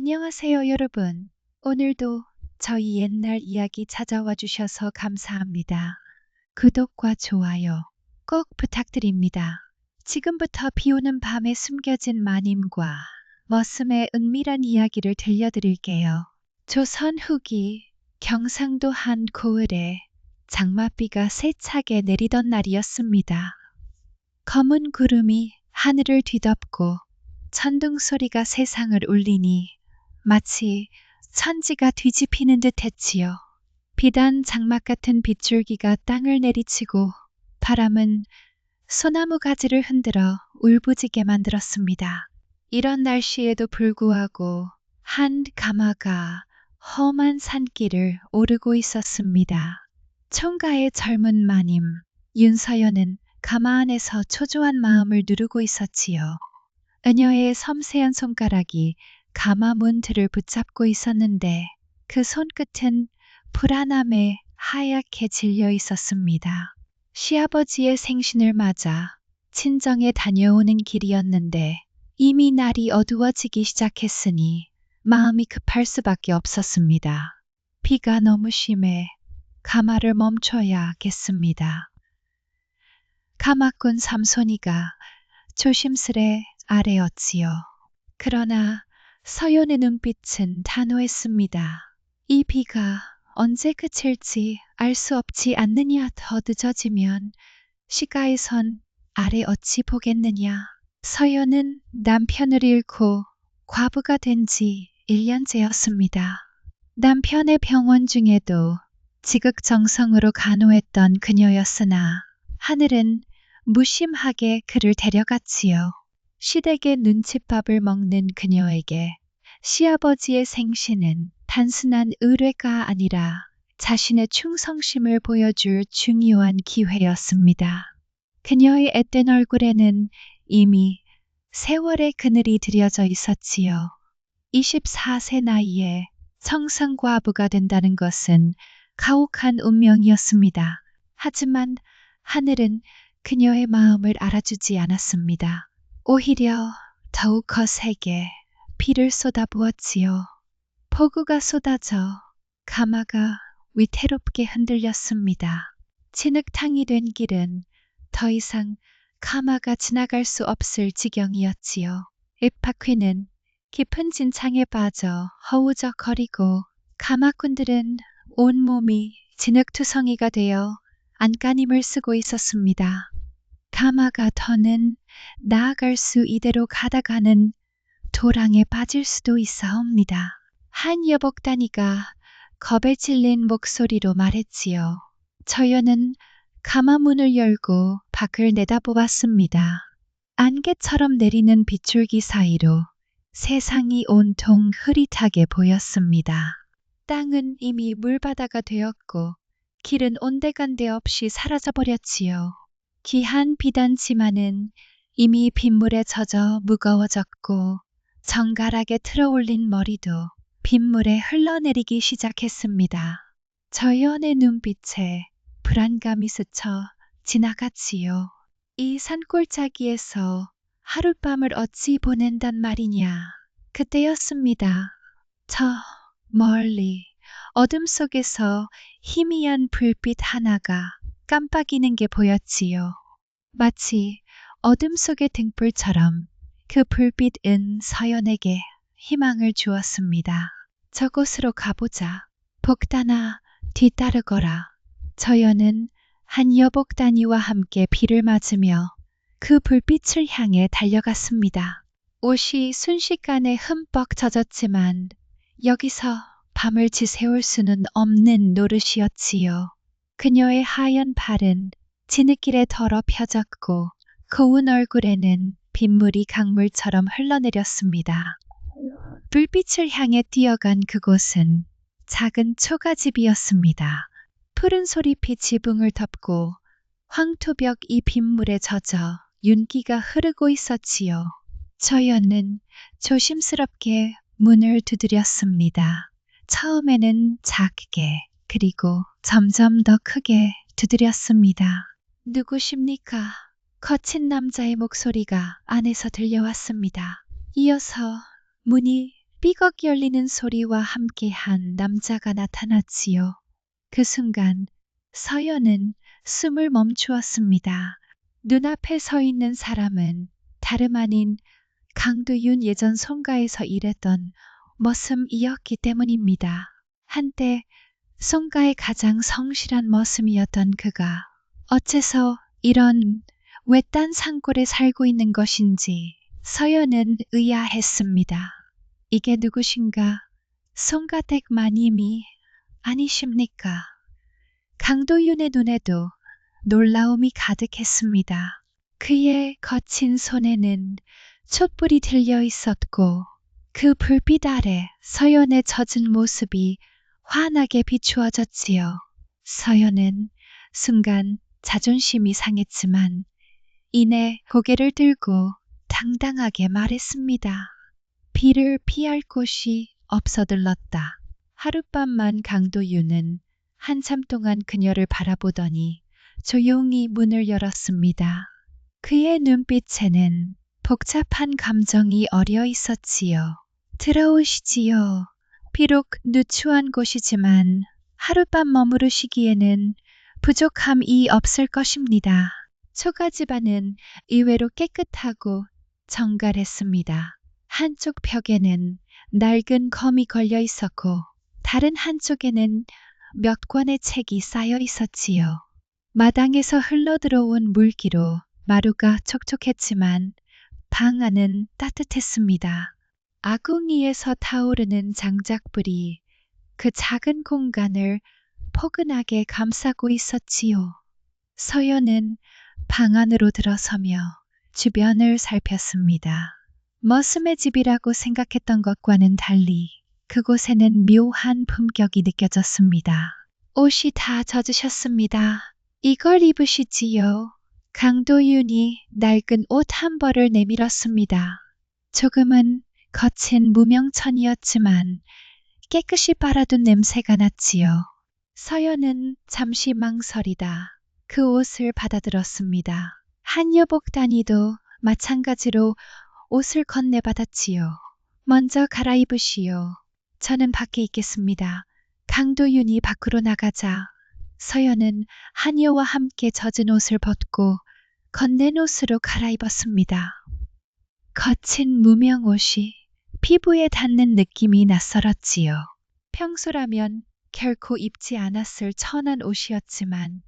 안녕하세요, 여러분. 오늘도 저희 옛날 이야기 찾아와 주셔서 감사합니다. 구독과 좋아요 꼭 부탁드립니다. 지금부터 비 오는 밤에 숨겨진 마님과 머슴의 은밀한 이야기를 들려드릴게요. 조선 후기 경상도 한 고을에 장맛비가 세차게 내리던 날이었습니다. 검은 구름이 하늘을 뒤덮고 천둥 소리가 세상을 울리니 마치 천지가 뒤집히는 듯 했지요. 비단 장막 같은 빗줄기가 땅을 내리치고 바람은 소나무 가지를 흔들어 울부짖게 만들었습니다. 이런 날씨에도 불구하고 한 가마가 험한 산길을 오르고 있었습니다. 총가의 젊은 마님 윤서연은 가마 안에서 초조한 마음을 누르고 있었지요. 그녀의 섬세한 손가락이 가마 문틀을 붙잡고 있었는데 그 손끝은 불안함에 하얗게 질려 있었습니다. 시아버지의 생신을 맞아 친정에 다녀오는 길이었는데 이미 날이 어두워지기 시작했으니 마음이 급할 수밖에 없었습니다. 비가 너무 심해 가마를 멈춰야겠습니다. 가마꾼 삼손이가 조심스레 아뢰었지요. 그러나 서연의 눈빛은 단호했습니다. 이 비가 언제 그칠지 알 수 없지 않느냐. 더 늦어지면 시가에선 아래 어찌 보겠느냐. 서연은 남편을 잃고 과부가 된 지 1년째였습니다. 남편의 병원 중에도 지극정성으로 간호했던 그녀였으나 하늘은 무심하게 그를 데려갔지요. 시댁의 눈칫밥을 먹는 그녀에게 시아버지의 생신은 단순한 의뢰가 아니라 자신의 충성심을 보여줄 중요한 기회였습니다. 그녀의 앳된 얼굴에는 이미 세월의 그늘이 들여져 있었지요. 24세 나이에 청성과부가 된다는 것은 가혹한 운명이었습니다. 하지만 하늘은 그녀의 마음을 알아주지 않았습니다. 오히려 더욱 거세게 비를 쏟아부었지요. 폭우가 쏟아져 가마가 위태롭게 흔들렸습니다. 진흙탕이 된 길은 더 이상 가마가 지나갈 수 없을 지경이었지요. 잎바퀴는 깊은 진창에 빠져 허우적거리고 가마꾼들은 온몸이 진흙투성이가 되어 안간힘을 쓰고 있었습니다. 가마가 더는 나아갈 수 이대로 가다가는 도랑에 빠질 수도 있사옵니다. 한 여복다니가 겁에 질린 목소리로 말했지요. 저여는 가마 문을 열고 밖을 내다보았습니다. 안개처럼 내리는 빗줄기 사이로 세상이 온통 흐릿하게 보였습니다. 땅은 이미 물바다가 되었고 길은 온데간데 없이 사라져버렸지요. 귀한 비단 치마는 이미 빗물에 젖어 무거워졌고 정갈하게 틀어올린 머리도 빗물에 흘러내리기 시작했습니다. 저연의 눈빛에 불안감이 스쳐 지나갔지요. 이 산골짜기에서 하룻밤을 어찌 보낸단 말이냐. 그때였습니다. 저 멀리 어둠 속에서 희미한 불빛 하나가 깜빡이는 게 보였지요. 마치 어둠 속의 등불처럼 그 불빛은 서연에게 희망을 주었습니다. 저곳으로 가보자. 복단아, 뒤따르거라. 저연은 한 여복단이와 함께 비를 맞으며 그 불빛을 향해 달려갔습니다. 옷이 순식간에 흠뻑 젖었지만 여기서 밤을 지새울 수는 없는 노릇이었지요. 그녀의 하얀 발은 진흙길에 더럽혀졌고 고운 얼굴에는 빗물이 강물처럼 흘러내렸습니다. 불빛을 향해 뛰어간 그곳은 작은 초가집이었습니다. 푸른 소리피 지붕을 덮고 황토벽 이 빗물에 젖어 윤기가 흐르고 있었지요. 저연은 조심스럽게 문을 두드렸습니다. 처음에는 작게 그리고 점점 더 크게 두드렸습니다. 누구십니까? 거친 남자의 목소리가 안에서 들려왔습니다. 이어서 문이 삐걱 열리는 소리와 함께한 남자가 나타났지요. 그 순간 서연은 숨을 멈추었습니다. 눈앞에 서 있는 사람은 다름 아닌 강도윤 예전 송가에서 일했던 머슴이었기 때문입니다. 한때 송가의 가장 성실한 머슴이었던 그가 어째서 이런 외딴 산골에 살고 있는 것인지 서연은 의아했습니다. 이게 누구신가? 송가댁 마님이 아니십니까? 강도윤의 눈에도 놀라움이 가득했습니다. 그의 거친 손에는 촛불이 들려 있었고 그 불빛 아래 서연의 젖은 모습이 환하게 비추어졌지요. 서연은 순간 자존심이 상했지만 이내 고개를 들고 당당하게 말했습니다. 비를 피할 곳이 없어들렀다. 하룻밤만 강도윤은 한참 동안 그녀를 바라보더니 조용히 문을 열었습니다. 그의 눈빛에는 복잡한 감정이 어려 있었지요. 들어오시지요. 비록 누추한 곳이지만 하룻밤 머무르시기에는 부족함이 없을 것입니다. 초가집안은 의외로 깨끗하고 정갈했습니다. 한쪽 벽에는 낡은 검이 걸려 있었고 다른 한쪽에는 몇 권의 책이 쌓여 있었지요. 마당에서 흘러들어온 물기로 마루가 촉촉했지만 방 안은 따뜻했습니다. 아궁이에서 타오르는 장작불이 그 작은 공간을 포근하게 감싸고 있었지요. 서연은 방 안으로 들어서며 주변을 살폈습니다. 머슴의 집이라고 생각했던 것과는 달리 그곳에는 묘한 품격이 느껴졌습니다. 옷이 다 젖으셨습니다. 이걸 입으시지요. 강도윤이 낡은 옷 한 벌을 내밀었습니다. 조금은 거친 무명천이었지만 깨끗이 빨아둔 냄새가 났지요. 서연은 잠시 망설이다 그 옷을 받아들었습니다. 한여복 단위도 마찬가지로 옷을 건네받았지요. 먼저 갈아입으시오. 저는 밖에 있겠습니다. 강도윤이 밖으로 나가자 서연은 한여와 함께 젖은 옷을 벗고 건넨 옷으로 갈아입었습니다. 거친 무명 옷이 피부에 닿는 느낌이 낯설었지요. 평소라면 결코 입지 않았을 천한 옷이었지만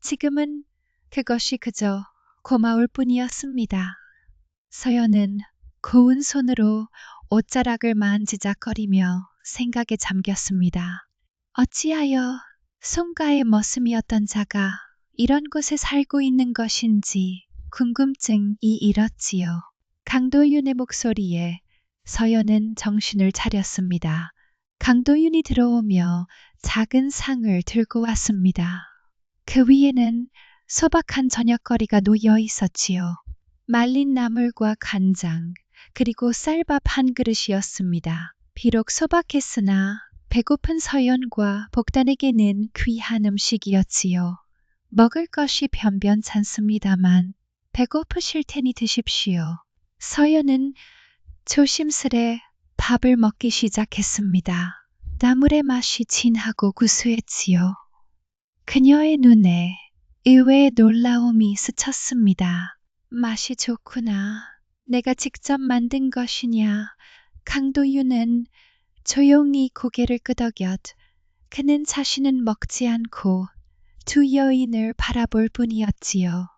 지금은 그것이 그저 고마울 뿐이었습니다. 서연은 고운 손으로 옷자락을 만지작거리며 생각에 잠겼습니다. 어찌하여 송가의 머슴이었던 자가 이런 곳에 살고 있는 것인지 궁금증이 일었지요. 강도윤의 목소리에 서연은 정신을 차렸습니다. 강도윤이 들어오며 작은 상을 들고 왔습니다. 그 위에는 소박한 저녁거리가 놓여 있었지요. 말린 나물과 간장, 그리고 쌀밥 한 그릇이었습니다. 비록 소박했으나 배고픈 서연과 복단에게는 귀한 음식이었지요. 먹을 것이 변변찮습니다만 배고프실 테니 드십시오. 서연은 조심스레 밥을 먹기 시작했습니다. 나물의 맛이 진하고 구수했지요. 그녀의 눈에 의외의 놀라움이 스쳤습니다. 맛이 좋구나. 내가 직접 만든 것이냐. 강도윤은 조용히 고개를 끄덕였. 그는 자신은 먹지 않고 두 여인을 바라볼 뿐이었지요.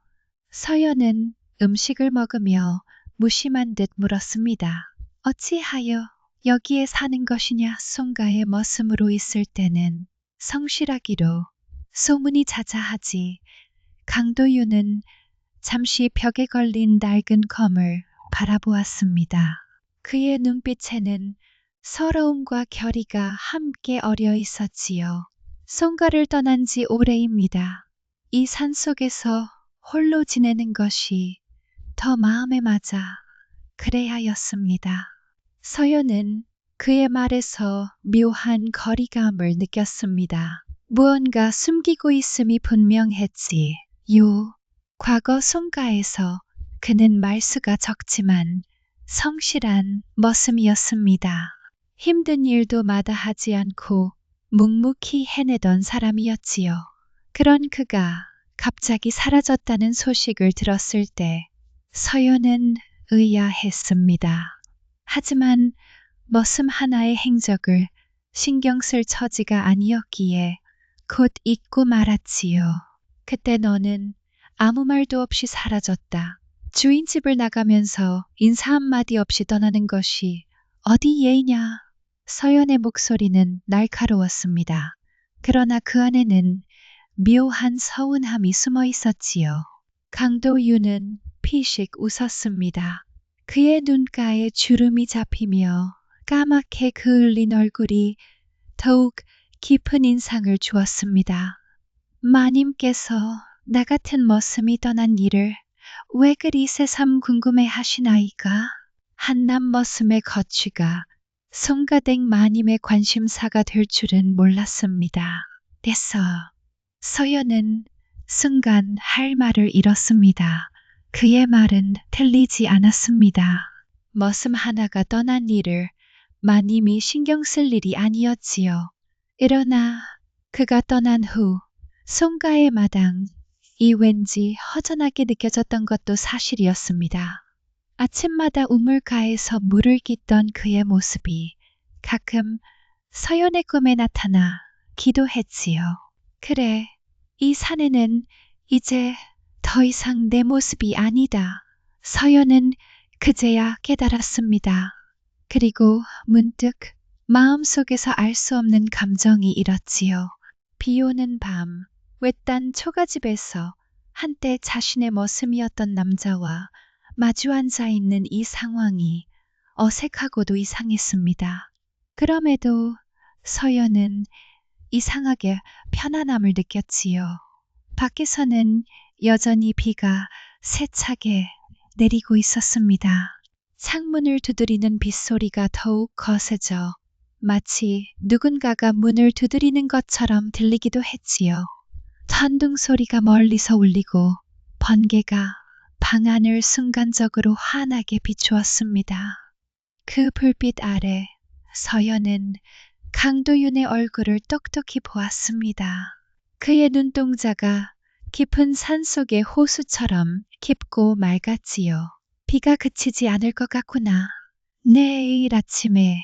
서연은 음식을 먹으며 무심한 듯 물었습니다. 어찌하여 여기에 사는 것이냐. 송가의 머슴으로 있을 때는 성실하기로 소문이 자자하지. 강도윤은 잠시 벽에 걸린 낡은 검을 바라보았습니다. 그의 눈빛에는 서러움과 결의가 함께 어려 있었지요. 송가를 떠난 지 오래입니다. 이 산속에서 홀로 지내는 것이 더 마음에 맞아 그래야 하였습니다. 서연은 그의 말에서 묘한 거리감을 느꼈습니다. 무언가 숨기고 있음이 분명했지. 과거 송가에서 그는 말수가 적지만 성실한 머슴이었습니다. 힘든 일도 마다하지 않고 묵묵히 해내던 사람이었지요. 그런 그가 갑자기 사라졌다는 소식을 들었을 때 서연은 의아했습니다. 하지만 머슴 하나의 행적을 신경 쓸 처지가 아니었기에 곧 잊고 말았지요. 그때 너는 아무 말도 없이 사라졌다. 주인 집을 나가면서 인사 한마디 없이 떠나는 것이 어디 예의냐? 서연의 목소리는 날카로웠습니다. 그러나 그 안에는 묘한 서운함이 숨어 있었지요. 강도유는 피식 웃었습니다. 그의 눈가에 주름이 잡히며 까맣게 그을린 얼굴이 더욱 깊은 인상을 주었습니다. 마님께서 나 같은 머슴이 떠난 일을 왜 그리 새삼 궁금해 하시나이까? 한남 머슴의 거취가 송가댁 마님의 관심사가 될 줄은 몰랐습니다. 됐어. 서연은 순간 할 말을 잃었습니다. 그의 말은 틀리지 않았습니다. 머슴 하나가 떠난 일을 마님이 신경 쓸 일이 아니었지요. 그러나 그가 떠난 후 송가의 마당, 이 왠지 허전하게 느껴졌던 것도 사실이었습니다. 아침마다 우물가에서 물을 깃던 그의 모습이 가끔 서연의 꿈에 나타나 기도했지요. 그래, 이 사내는 이제 더 이상 내 모습이 아니다. 서연은 그제야 깨달았습니다. 그리고 문득 마음속에서 알 수 없는 감정이 일었지요. 비 오는 밤, 외딴 초가집에서 한때 자신의 머슴이었던 남자와 마주 앉아 있는 이 상황이 어색하고도 이상했습니다. 그럼에도 서연은 이상하게 편안함을 느꼈지요. 밖에서는 여전히 비가 세차게 내리고 있었습니다. 창문을 두드리는 빗소리가 더욱 거세져 마치 누군가가 문을 두드리는 것처럼 들리기도 했지요. 천둥 소리가 멀리서 울리고 번개가 방 안을 순간적으로 환하게 비추었습니다. 그 불빛 아래 서연은 강도윤의 얼굴을 똑똑히 보았습니다. 그의 눈동자가 깊은 산속의 호수처럼 깊고 맑았지요. 비가 그치지 않을 것 같구나. 내일 아침에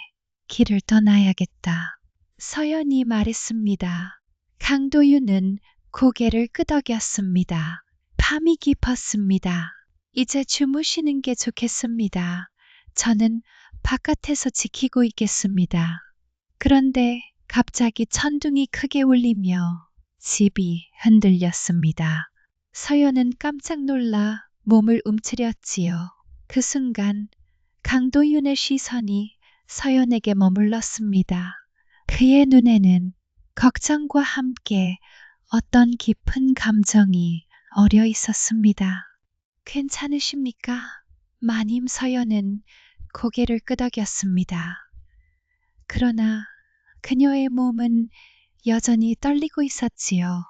길을 떠나야겠다. 서연이 말했습니다. 강도윤은 고개를 끄덕였습니다. 밤이 깊었습니다. 이제 주무시는 게 좋겠습니다. 저는 바깥에서 지키고 있겠습니다. 그런데 갑자기 천둥이 크게 울리며 집이 흔들렸습니다. 서연은 깜짝 놀라 몸을 움츠렸지요. 그 순간 강도윤의 시선이 서연에게 머물렀습니다. 그의 눈에는 걱정과 함께 어떤 깊은 감정이 어려 있었습니다. 괜찮으십니까? 마님. 서연은 고개를 끄덕였습니다. 그러나 그녀의 몸은 여전히 떨리고 있었지요.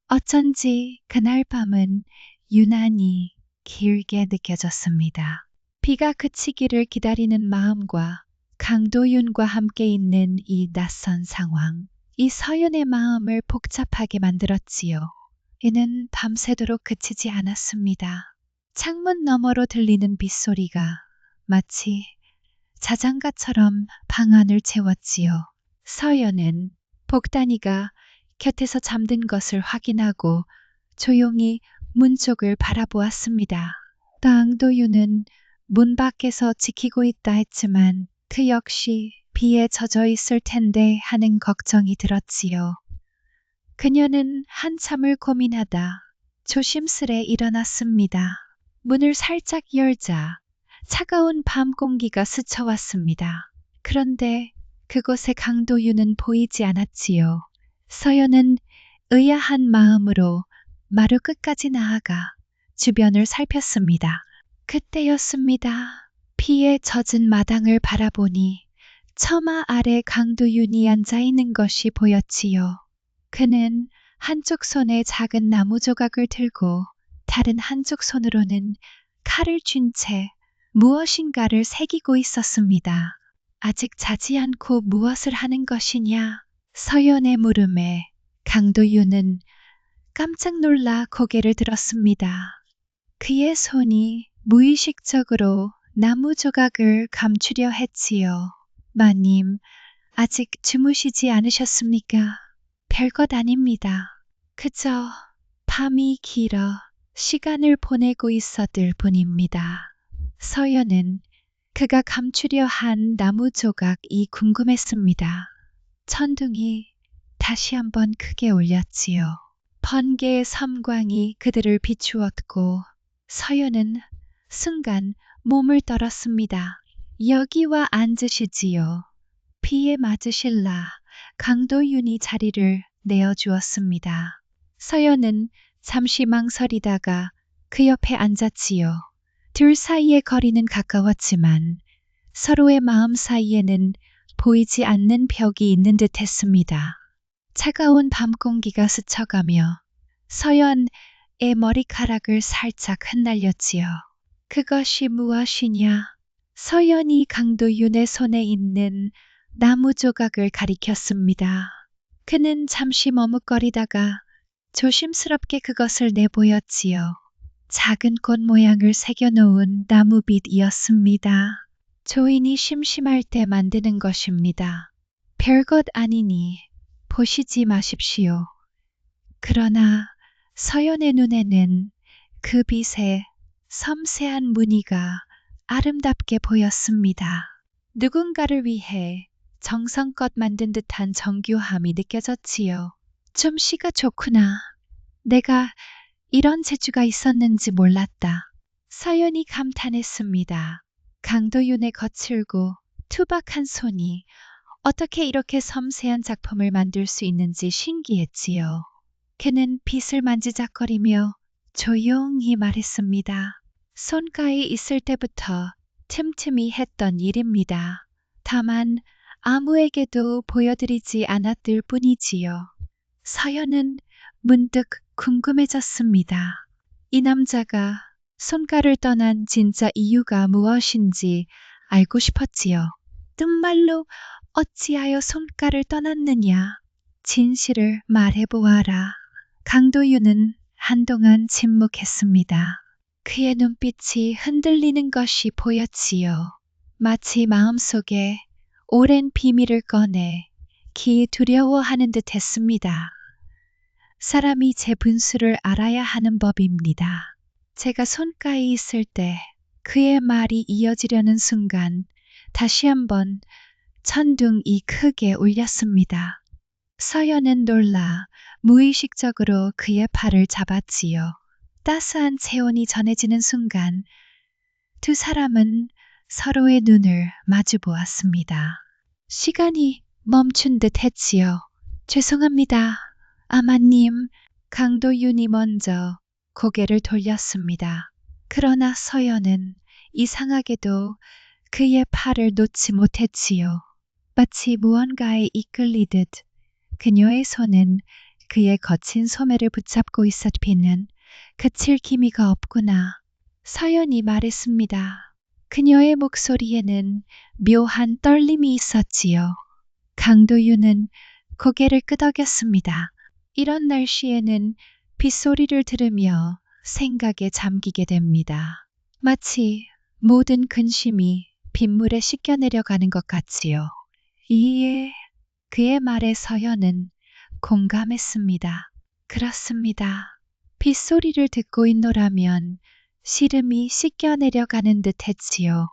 어쩐지 그날 밤은 유난히 길게 느껴졌습니다. 비가 그치기를 기다리는 마음과 강도윤과 함께 있는 이 낯선 상황, 이 서연의 마음을 복잡하게 만들었지요. 이는 밤새도록 그치지 않았습니다. 창문 너머로 들리는 빗소리가 마치 자장가처럼 방 안을 채웠지요. 서연은 복단이가 곁에서 잠든 것을 확인하고 조용히 문 쪽을 바라보았습니다. 강도윤은 문 밖에서 지키고 있다 했지만 그 역시 비에 젖어 있을 텐데 하는 걱정이 들었지요. 그녀는 한참을 고민하다 조심스레 일어났습니다. 문을 살짝 열자 차가운 밤 공기가 스쳐왔습니다. 그런데 그곳에 강도윤은 보이지 않았지요. 서연은 의아한 마음으로 마루 끝까지 나아가 주변을 살폈습니다. 그때였습니다. 비에 젖은 마당을 바라보니 처마 아래 강도윤이 앉아 있는 것이 보였지요. 그는 한쪽 손에 작은 나무 조각을 들고 다른 한쪽 손으로는 칼을 쥔 채 무엇인가를 새기고 있었습니다. 아직 자지 않고 무엇을 하는 것이냐? 서연의 물음에 강도윤은 깜짝 놀라 고개를 들었습니다. 그의 손이 무의식적으로 나무 조각을 감추려 했지요. 마님, 아직 주무시지 않으셨습니까? 별것 아닙니다. 그저 밤이 길어 시간을 보내고 있었을 뿐입니다. 서연은 그가 감추려 한 나무 조각이 궁금했습니다. 천둥이 다시 한번 크게 울렸지요. 번개의 섬광이 그들을 비추었고 서연은 순간 몸을 떨었습니다. 여기와 앉으시지요. 비에 맞으실라 강도윤이 자리를 내어주었습니다. 서연은 잠시 망설이다가 그 옆에 앉았지요. 둘 사이의 거리는 가까웠지만 서로의 마음 사이에는 보이지 않는 벽이 있는 듯 했습니다. 차가운 밤 공기가 스쳐가며 서연의 머리카락을 살짝 흩날렸지요. 그것이 무엇이냐? 서연이 강도윤의 손에 있는 나무 조각을 가리켰습니다. 그는 잠시 머뭇거리다가 조심스럽게 그것을 내보였지요. 작은 꽃 모양을 새겨놓은 나무빗이었습니다. 조인이 심심할 때 만드는 것입니다. 별것 아니니 보시지 마십시오. 그러나 서연의 눈에는 그 빛에 섬세한 무늬가 아름답게 보였습니다. 누군가를 위해 정성껏 만든 듯한 정교함이 느껴졌지요. 좀 시가 좋구나. 내가 이런 재주가 있었는지 몰랐다. 서연이 감탄했습니다. 강도윤의 거칠고 투박한 손이 어떻게 이렇게 섬세한 작품을 만들 수 있는지 신기했지요. 그는 빗을 만지작거리며 조용히 말했습니다. 손가에 있을 때부터 틈틈이 했던 일입니다. 다만 아무에게도 보여드리지 않았을 뿐이지요. 서연은 문득 궁금해졌습니다. 이 남자가 손가를 떠난 진짜 이유가 무엇인지 알고 싶었지요. 뜬말로 어찌하여 손가를 떠났느냐? 진실을 말해보아라. 강도윤은 한동안 침묵했습니다. 그의 눈빛이 흔들리는 것이 보였지요. 마치 마음속에 오랜 비밀을 꺼내 기 두려워하는 듯 했습니다. 사람이 제 분수를 알아야 하는 법입니다. 제가 손가에 있을 때 그의 말이 이어지려는 순간 다시 한번 천둥이 크게 울렸습니다. 서연은 놀라 무의식적으로 그의 팔을 잡았지요. 따스한 체온이 전해지는 순간 두 사람은 서로의 눈을 마주 보았습니다. 시간이 멈춘 듯 했지요. 죄송합니다. 아마님, 강도윤이 먼저 고개를 돌렸습니다. 그러나 서연은 이상하게도 그의 팔을 놓지 못했지요. 마치 무언가에 이끌리듯 그녀의 손은 그의 거친 소매를 붙잡고 있었기는 그칠 기미가 없구나. 서연이 말했습니다. 그녀의 목소리에는 묘한 떨림이 있었지요. 강도윤은 고개를 끄덕였습니다. 이런 날씨에는 빗소리를 들으며 생각에 잠기게 됩니다. 마치 모든 근심이 빗물에 씻겨 내려가는 것 같지요. 이에 그의 말에 서연은 공감했습니다. 그렇습니다. 빗소리를 듣고 있노라면 시름이 씻겨 내려가는 듯 했지요.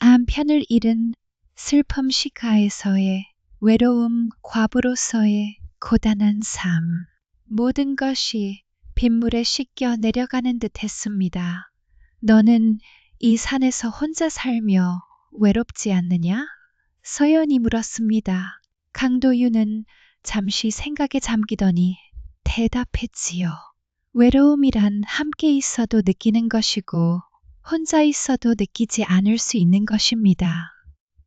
남편을 잃은 슬픔 시가에서의 외로움 과부로서의 고단한 삶. 모든 것이 빗물에 씻겨 내려가는 듯 했습니다. 너는 이 산에서 혼자 살며 외롭지 않느냐? 서연이 물었습니다. 강도윤은 잠시 생각에 잠기더니 대답했지요. 외로움이란 함께 있어도 느끼는 것이고 혼자 있어도 느끼지 않을 수 있는 것입니다.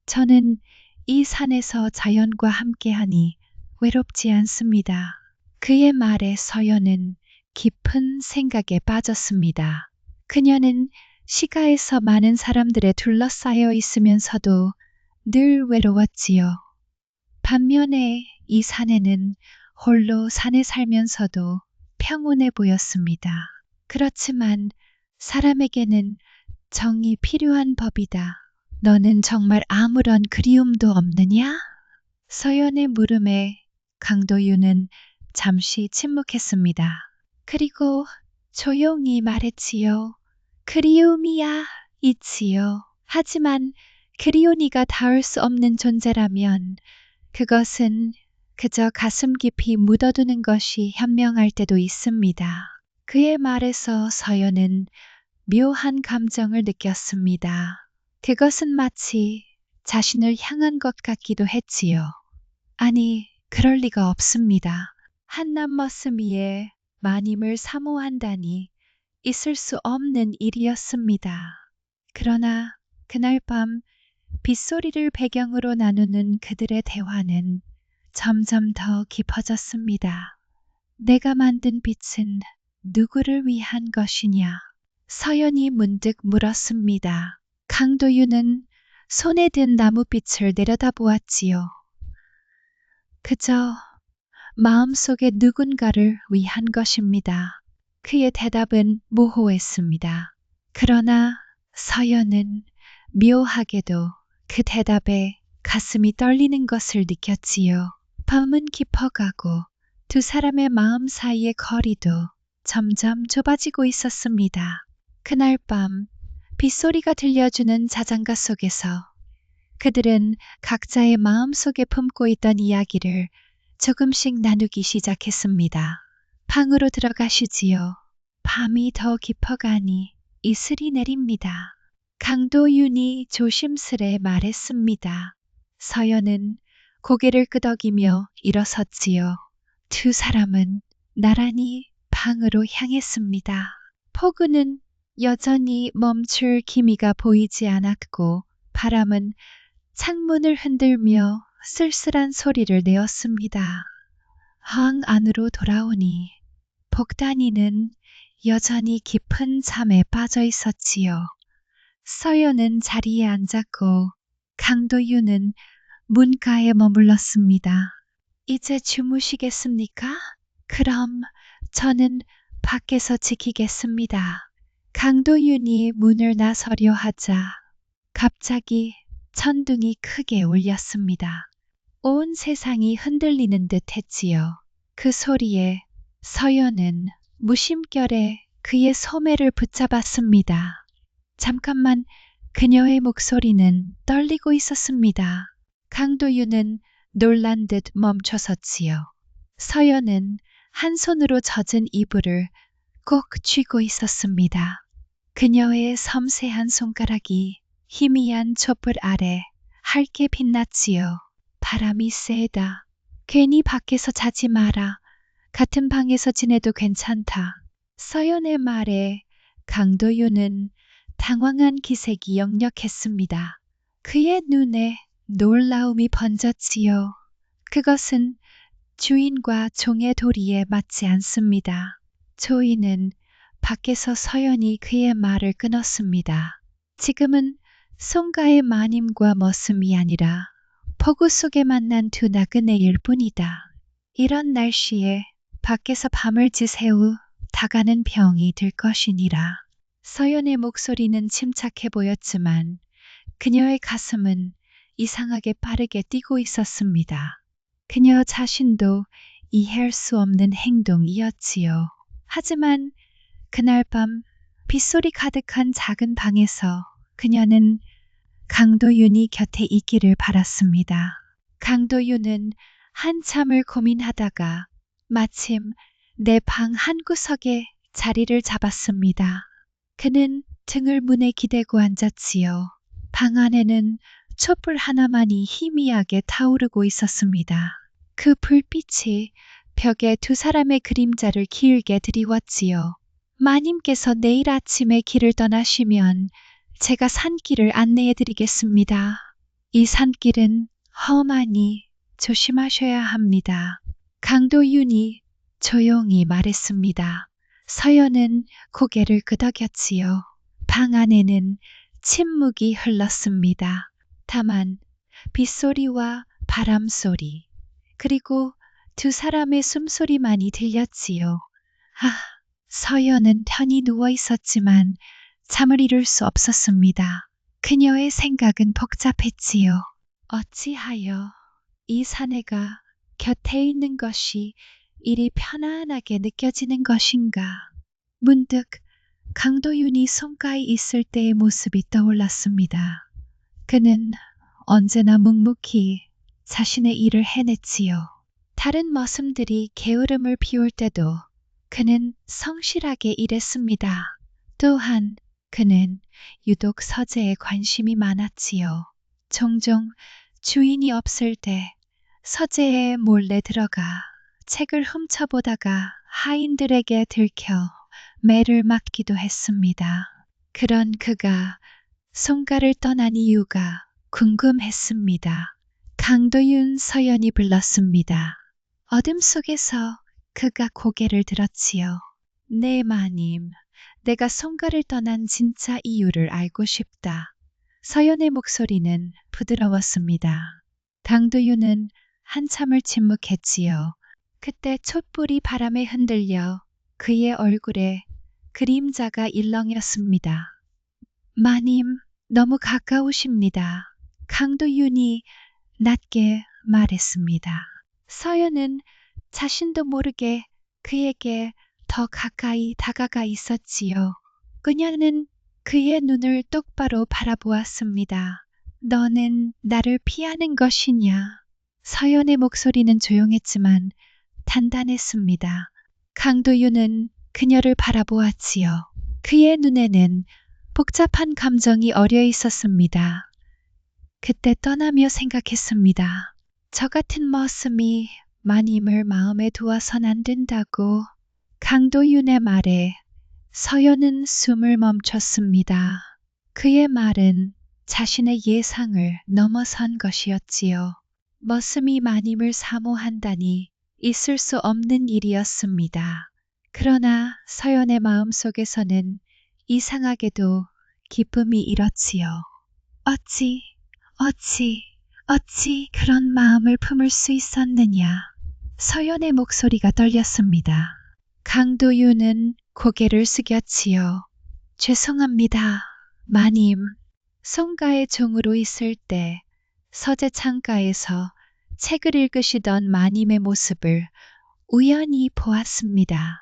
저는 이 산에서 자연과 함께하니 외롭지 않습니다. 그의 말에 서연은 깊은 생각에 빠졌습니다. 그녀는 시가에서 많은 사람들에 둘러싸여 있으면서도 늘 외로웠지요. 반면에 이 사내는 홀로 산에 살면서도 평온해 보였습니다. 그렇지만 사람에게는 정이 필요한 법이다. 너는 정말 아무런 그리움도 없느냐? 서연의 물음에 강도윤은 잠시 침묵했습니다. 그리고 조용히 말했지요. 그리움이야 있지요. 하지만 그리운이가 닿을 수 없는 존재라면 그것은 그저 가슴 깊이 묻어두는 것이 현명할 때도 있습니다. 그의 말에서 서연은 묘한 감정을 느꼈습니다. 그것은 마치 자신을 향한 것 같기도 했지요. 아니, 그럴 리가 없습니다. 한낱 머슴이의 마님을 사모한다니 있을 수 없는 일이었습니다. 그러나 그날 밤 빗소리를 배경으로 나누는 그들의 대화는 점점 더 깊어졌습니다. 내가 만든 빛은 누구를 위한 것이냐? 서연이 문득 물었습니다. 강도윤은 손에 든 나무빛을 내려다보았지요. 그저 마음속에 누군가를 위한 것입니다. 그의 대답은 모호했습니다. 그러나 서연은 묘하게도 그 대답에 가슴이 떨리는 것을 느꼈지요. 밤은 깊어가고 두 사람의 마음 사이의 거리도 점점 좁아지고 있었습니다. 그날 밤 빗소리가 들려주는 자장가 속에서 그들은 각자의 마음속에 품고 있던 이야기를 조금씩 나누기 시작했습니다. 방으로 들어가시지요. 밤이 더 깊어가니 이슬이 내립니다. 강도윤이 조심스레 말했습니다. 서연은 고개를 끄덕이며 일어섰지요. 두 사람은 나란히 방으로 향했습니다. 폭우는 여전히 멈출 기미가 보이지 않았고 바람은 창문을 흔들며 쓸쓸한 소리를 내었습니다. 방 안으로 돌아오니 복단이는 여전히 깊은 잠에 빠져 있었지요. 서연은 자리에 앉았고 강도윤은 문가에 머물렀습니다. 이제 주무시겠습니까? 그럼 저는 밖에서 지키겠습니다. 강도윤이 문을 나서려 하자 갑자기 천둥이 크게 울렸습니다. 온 세상이 흔들리는 듯 했지요. 그 소리에 서연은 무심결에 그의 소매를 붙잡았습니다. 잠깐만 그녀의 목소리는 떨리고 있었습니다. 강도윤은 놀란 듯 멈춰섰지요. 서연은 한 손으로 젖은 이불을 꼭 쥐고 있었습니다. 그녀의 섬세한 손가락이 희미한 촛불 아래 밝게 빛났지요. 바람이 세다. 괜히 밖에서 자지 마라. 같은 방에서 지내도 괜찮다. 서연의 말에 강도윤은 당황한 기색이 역력했습니다. 그의 눈에 놀라움이 번졌지요. 그것은 주인과 종의 도리에 맞지 않습니다. 조이는 밖에서 서연이 그의 말을 끊었습니다. 지금은 송가의 마님과 머슴이 아니라 폭우 속에 만난 두 나그네일 뿐이다. 이런 날씨에 밖에서 밤을 지새우 다가는 병이 들 것이니라. 서연의 목소리는 침착해 보였지만 그녀의 가슴은 이상하게 빠르게 뛰고 있었습니다. 그녀 자신도 이해할 수 없는 행동이었지요. 하지만 그날 밤 빗소리 가득한 작은 방에서 그녀는 강도윤이 곁에 있기를 바랐습니다. 강도윤은 한참을 고민하다가 마침 내 방 한구석에 자리를 잡았습니다. 그는 등을 문에 기대고 앉았지요. 방 안에는 촛불 하나만이 희미하게 타오르고 있었습니다. 그 불빛이 벽에 두 사람의 그림자를 길게 드리웠지요. 마님께서 내일 아침에 길을 떠나시면 제가 산길을 안내해 드리겠습니다. 이 산길은 험하니 조심하셔야 합니다. 강도윤이 조용히 말했습니다. 서연은 고개를 끄덕였지요. 방 안에는 침묵이 흘렀습니다. 다만 빗소리와 바람소리, 그리고 두 사람의 숨소리만이 들렸지요. 아, 서연은 편히 누워 있었지만 잠을 이룰 수 없었습니다. 그녀의 생각은 복잡했지요. 어찌하여 이 사내가 곁에 있는 것이 이리 편안하게 느껴지는 것인가. 문득 강도윤이 송가에 있을 때의 모습이 떠올랐습니다. 그는 언제나 묵묵히 자신의 일을 해냈지요. 다른 머슴들이 게으름을 피울 때도 그는 성실하게 일했습니다. 또한 그는 유독 서재에 관심이 많았지요. 종종 주인이 없을 때 서재에 몰래 들어가 책을 훔쳐보다가 하인들에게 들켜 매를 맞기도 했습니다. 그런 그가 송가를 떠난 이유가 궁금했습니다. 강도윤 서연이 불렀습니다. 어둠 속에서 그가 고개를 들었지요. 네, 마님. 내가 송가를 떠난 진짜 이유를 알고 싶다. 서연의 목소리는 부드러웠습니다. 강도윤은 한참을 침묵했지요. 그때 촛불이 바람에 흔들려 그의 얼굴에 그림자가 일렁였습니다. 마님, 너무 가까우십니다. 강도윤이 낮게 말했습니다. 서연은 자신도 모르게 그에게 더 가까이 다가가 있었지요. 그녀는 그의 눈을 똑바로 바라보았습니다. 너는 나를 피하는 것이냐? 서연의 목소리는 조용했지만 단단했습니다. 강도윤은 그녀를 바라보았지요. 그의 눈에는 복잡한 감정이 어려 있었습니다. 그때 떠나며 생각했습니다. 저 같은 머슴이 마님을 마음에 두어선 안 된다고. 강도윤의 말에 서연은 숨을 멈췄습니다. 그의 말은 자신의 예상을 넘어선 것이었지요. 머슴이 마님을 사모한다니 있을 수 없는 일이었습니다. 그러나 서연의 마음속에서는 이상하게도 기쁨이 일었지요. 어찌 그런 마음을 품을 수 있었느냐. 서연의 목소리가 떨렸습니다. 강도윤은 고개를 숙였지요. 죄송합니다, 마님. 송가의 종으로 있을 때 서재 창가에서 책을 읽으시던 마님의 모습을 우연히 보았습니다.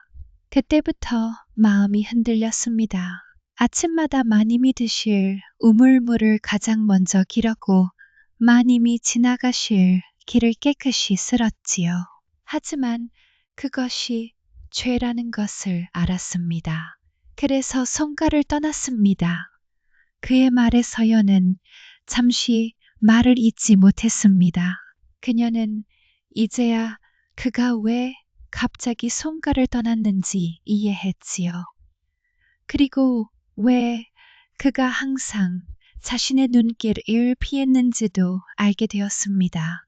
그때부터 마음이 흔들렸습니다. 아침마다 마님이 드실 우물물을 가장 먼저 기르고 마님이 지나가실 길을 깨끗이 쓸었지요. 하지만 그것이 죄라는 것을 알았습니다. 그래서 송가를 떠났습니다. 그의 말에 서연은 잠시 말을 잇지 못했습니다. 그녀는 이제야 그가 왜 갑자기 송가를 떠났는지 이해했지요. 그리고 왜 그가 항상 자신의 눈길을 피했는지도 알게 되었습니다.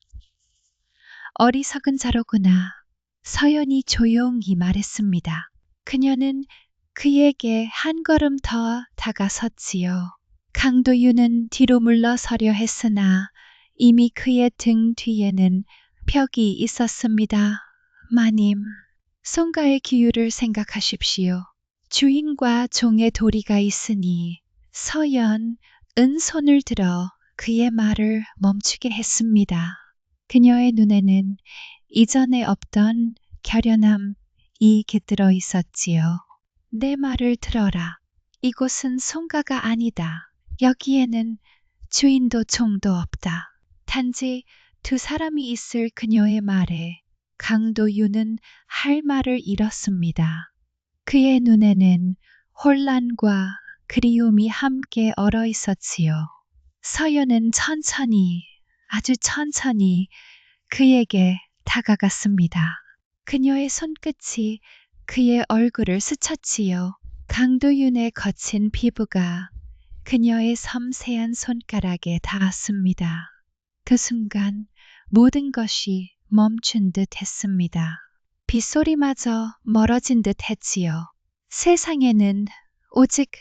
어리석은 자로구나. 서연이 조용히 말했습니다. 그녀는 그에게 한 걸음 더 다가섰지요. 강도윤은 뒤로 물러서려 했으나 이미 그의 등 뒤에는 벽이 있었습니다. 마님, 송가의 기유를 생각하십시오. 주인과 종의 도리가 있으니 서연은 손을 들어 그의 말을 멈추게 했습니다. 그녀의 눈에는 이전에 없던 결연함이 깃들어 있었지요. 내 말을 들어라. 이곳은 송가가 아니다. 여기에는 주인도 종도 없다. 단지 두 사람이 있을 그녀의 말에 강도윤은 할 말을 잃었습니다. 그의 눈에는 혼란과 그리움이 함께 얼어 있었지요. 서연은 천천히, 아주 천천히 그에게 다가갔습니다. 그녀의 손끝이 그의 얼굴을 스쳤지요. 강도윤의 거친 피부가 그녀의 섬세한 손가락에 닿았습니다. 그 순간 모든 것이 멈춘 듯 했습니다. 빗소리마저 멀어진 듯 했지요. 세상에는 오직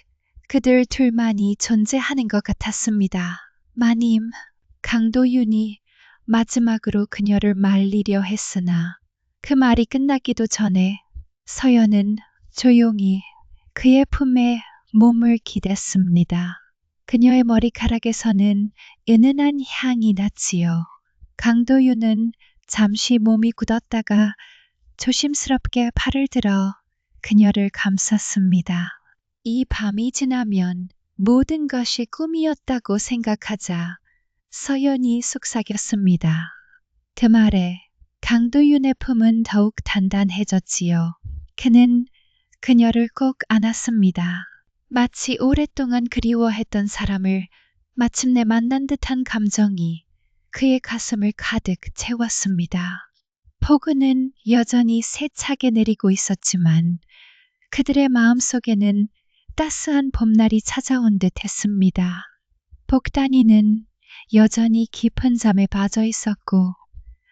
그들 둘만이 존재하는 것 같았습니다. 마님, 강도윤이 마지막으로 그녀를 말리려 했으나 그 말이 끝나기도 전에 서연은 조용히 그의 품에 몸을 기댔습니다. 그녀의 머리카락에서는 은은한 향이 났지요. 강도윤은 잠시 몸이 굳었다가 조심스럽게 팔을 들어 그녀를 감쌌습니다. 이 밤이 지나면 모든 것이 꿈이었다고 생각하자 서연이 속삭였습니다. 그 말에 강도윤의 품은 더욱 단단해졌지요. 그는 그녀를 꼭 안았습니다. 마치 오랫동안 그리워했던 사람을 마침내 만난 듯한 감정이 그의 가슴을 가득 채웠습니다. 폭우는 여전히 세차게 내리고 있었지만 그들의 마음속에는 따스한 봄날이 찾아온 듯 했습니다. 복단이는 여전히 깊은 잠에 빠져 있었고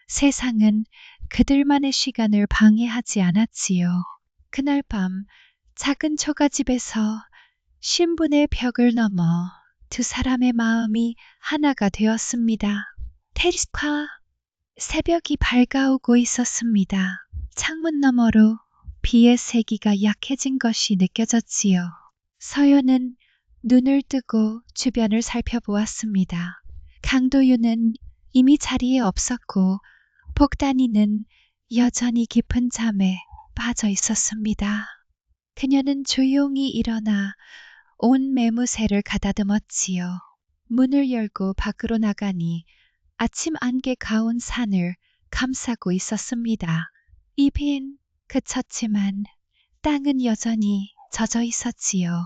세상은 그들만의 시간을 방해하지 않았지요. 그날 밤 작은 초가집에서 신분의 벽을 넘어 두 사람의 마음이 하나가 되었습니다. 테리스과 새벽이 밝아오고 있었습니다. 창문 너머로 비의 세기가 약해진 것이 느껴졌지요. 서연은 눈을 뜨고 주변을 살펴보았습니다. 강도윤은 이미 자리에 없었고 복단이는 여전히 깊은 잠에 빠져 있었습니다. 그녀는 조용히 일어나 온 매무새를 가다듬었지요. 문을 열고 밖으로 나가니 아침 안개 가운 산을 감싸고 있었습니다. 잎은 그쳤지만 땅은 여전히 젖어 있었지요.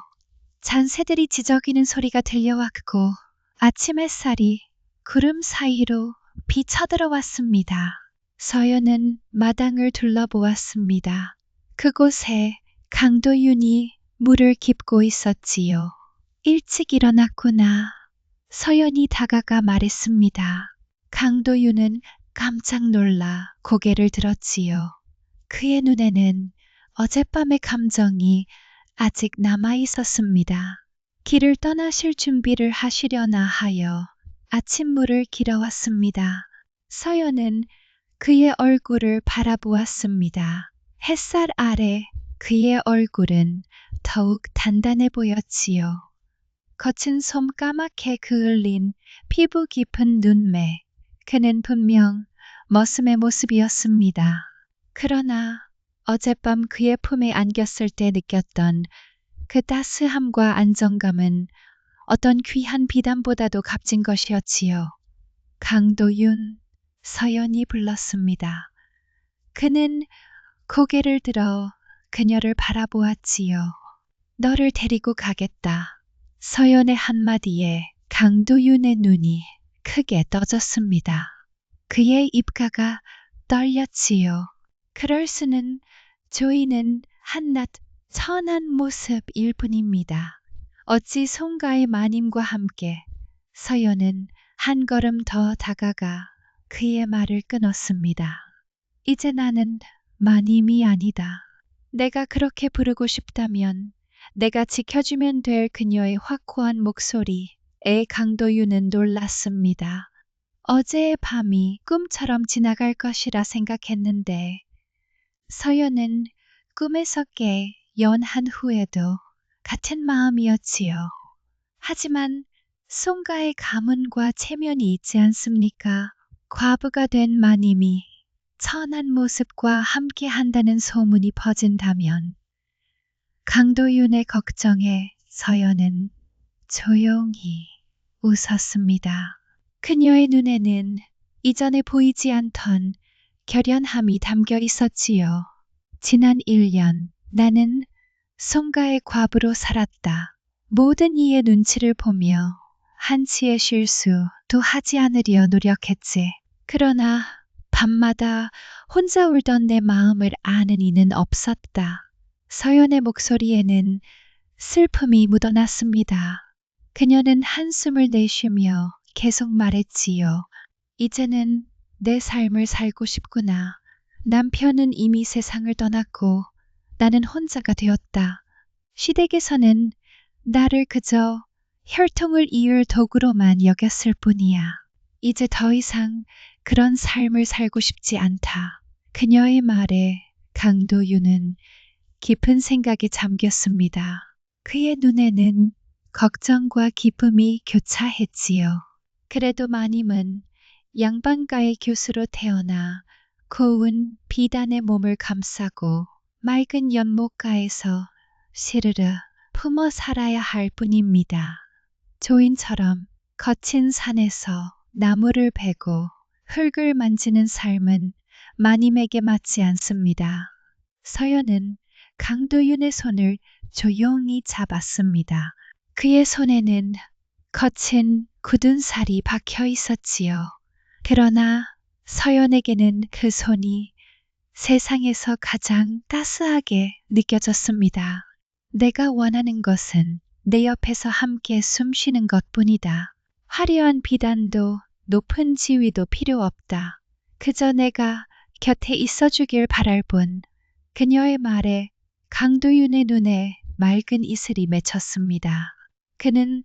잔새들이 지저귀는 소리가 들려왔고 아침 햇살이 구름 사이로 비쳐들어왔습니다. 서연은 마당을 둘러보았습니다. 그곳에 강도윤이 물을 깃고 있었지요. 일찍 일어났구나. 서연이 다가가 말했습니다. 강도윤은 깜짝 놀라 고개를 들었지요. 그의 눈에는 어젯밤의 감정이 아직 남아 있었습니다. 길을 떠나실 준비를 하시려나 하여 아침물을 길어왔습니다. 서연은 그의 얼굴을 바라보았습니다. 햇살 아래 그의 얼굴은 더욱 단단해 보였지요. 거친 솜 까맣게 그을린 피부 깊은 눈매, 그는 분명 머슴의 모습이었습니다. 그러나 어젯밤 그의 품에 안겼을 때 느꼈던 그 따스함과 안정감은 어떤 귀한 비단보다도 값진 것이었지요. 강도윤, 서연이 불렀습니다. 그는 고개를 들어 그녀를 바라보았지요. 너를 데리고 가겠다. 서연의 한마디에 강도윤의 눈이 크게 떠졌습니다. 그의 입가가 떨렸지요. 그럴 수는 조이는 한낱 천한 모습일 뿐입니다. 어찌 송가의 마님과 함께 서연은 한 걸음 더 다가가 그의 말을 끊었습니다. 이제 나는 마님이 아니다. 내가 그렇게 부르고 싶다면 내가 지켜주면 될 그녀의 확고한 목소리에 강도윤은 놀랐습니다. 어제의 밤이 꿈처럼 지나갈 것이라 생각했는데 서연은 꿈에서 깨 연한 후에도 같은 마음이었지요. 하지만 송가의 가문과 체면이 있지 않습니까? 과부가 된 마님이 천한 모습과 함께 한다는 소문이 퍼진다면 강도윤의 걱정에 서연은 조용히 웃었습니다. 그녀의 눈에는 이전에 보이지 않던 결연함이 담겨 있었지요. 지난 1년 나는 송가의 과부로 살았다. 모든 이의 눈치를 보며 한치의 실수도 하지 않으려 노력했지. 그러나 밤마다 혼자 울던 내 마음을 아는 이는 없었다. 서연의 목소리에는 슬픔이 묻어났습니다. 그녀는 한숨을 내쉬며 계속 말했지요. 이제는 내 삶을 살고 싶구나. 남편은 이미 세상을 떠났고 나는 혼자가 되었다. 시댁에서는 나를 그저 혈통을 이을 도구로만 여겼을 뿐이야. 이제 더 이상 그런 삶을 살고 싶지 않다. 그녀의 말에 강도윤은 깊은 생각에 잠겼습니다. 그의 눈에는 걱정과 기쁨이 교차했지요. 그래도 마님은 양반가의 교수로 태어나 고운 비단의 몸을 감싸고 맑은 연못가에서 시르르 품어 살아야 할 뿐입니다. 조인처럼 거친 산에서 나무를 베고 흙을 만지는 삶은 마님에게 맞지 않습니다. 서연은 강도윤의 손을 조용히 잡았습니다. 그의 손에는 거친 굳은 살이 박혀 있었지요. 그러나 서연에게는 그 손이 세상에서 가장 따스하게 느껴졌습니다. 내가 원하는 것은 내 옆에서 함께 숨쉬는 것뿐이다. 화려한 비단도 높은 지위도 필요 없다. 그저 내가 곁에 있어주길 바랄 뿐. 그녀의 말에 강도윤의 눈에 맑은 이슬이 맺혔습니다. 그는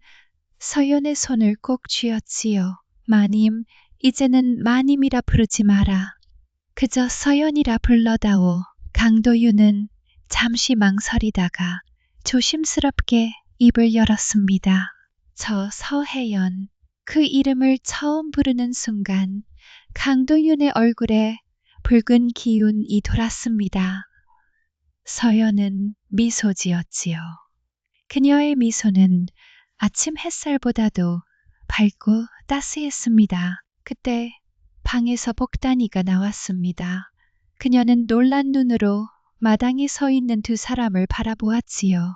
서연의 손을 꼭 쥐었지요. 마님, 이제는 마님이라 부르지 마라. 그저 서연이라 불러다오. 강도윤은 잠시 망설이다가 조심스럽게 입을 열었습니다. 저 서혜연. 그 이름을 처음 부르는 순간 강도윤의 얼굴에 붉은 기운이 돌았습니다. 서연은 미소 지었지요. 그녀의 미소는 아침 햇살보다도 밝고 따스했습니다. 그때 방에서 복단이가 나왔습니다. 그녀는 놀란 눈으로 마당에 서 있는 두 사람을 바라보았지요.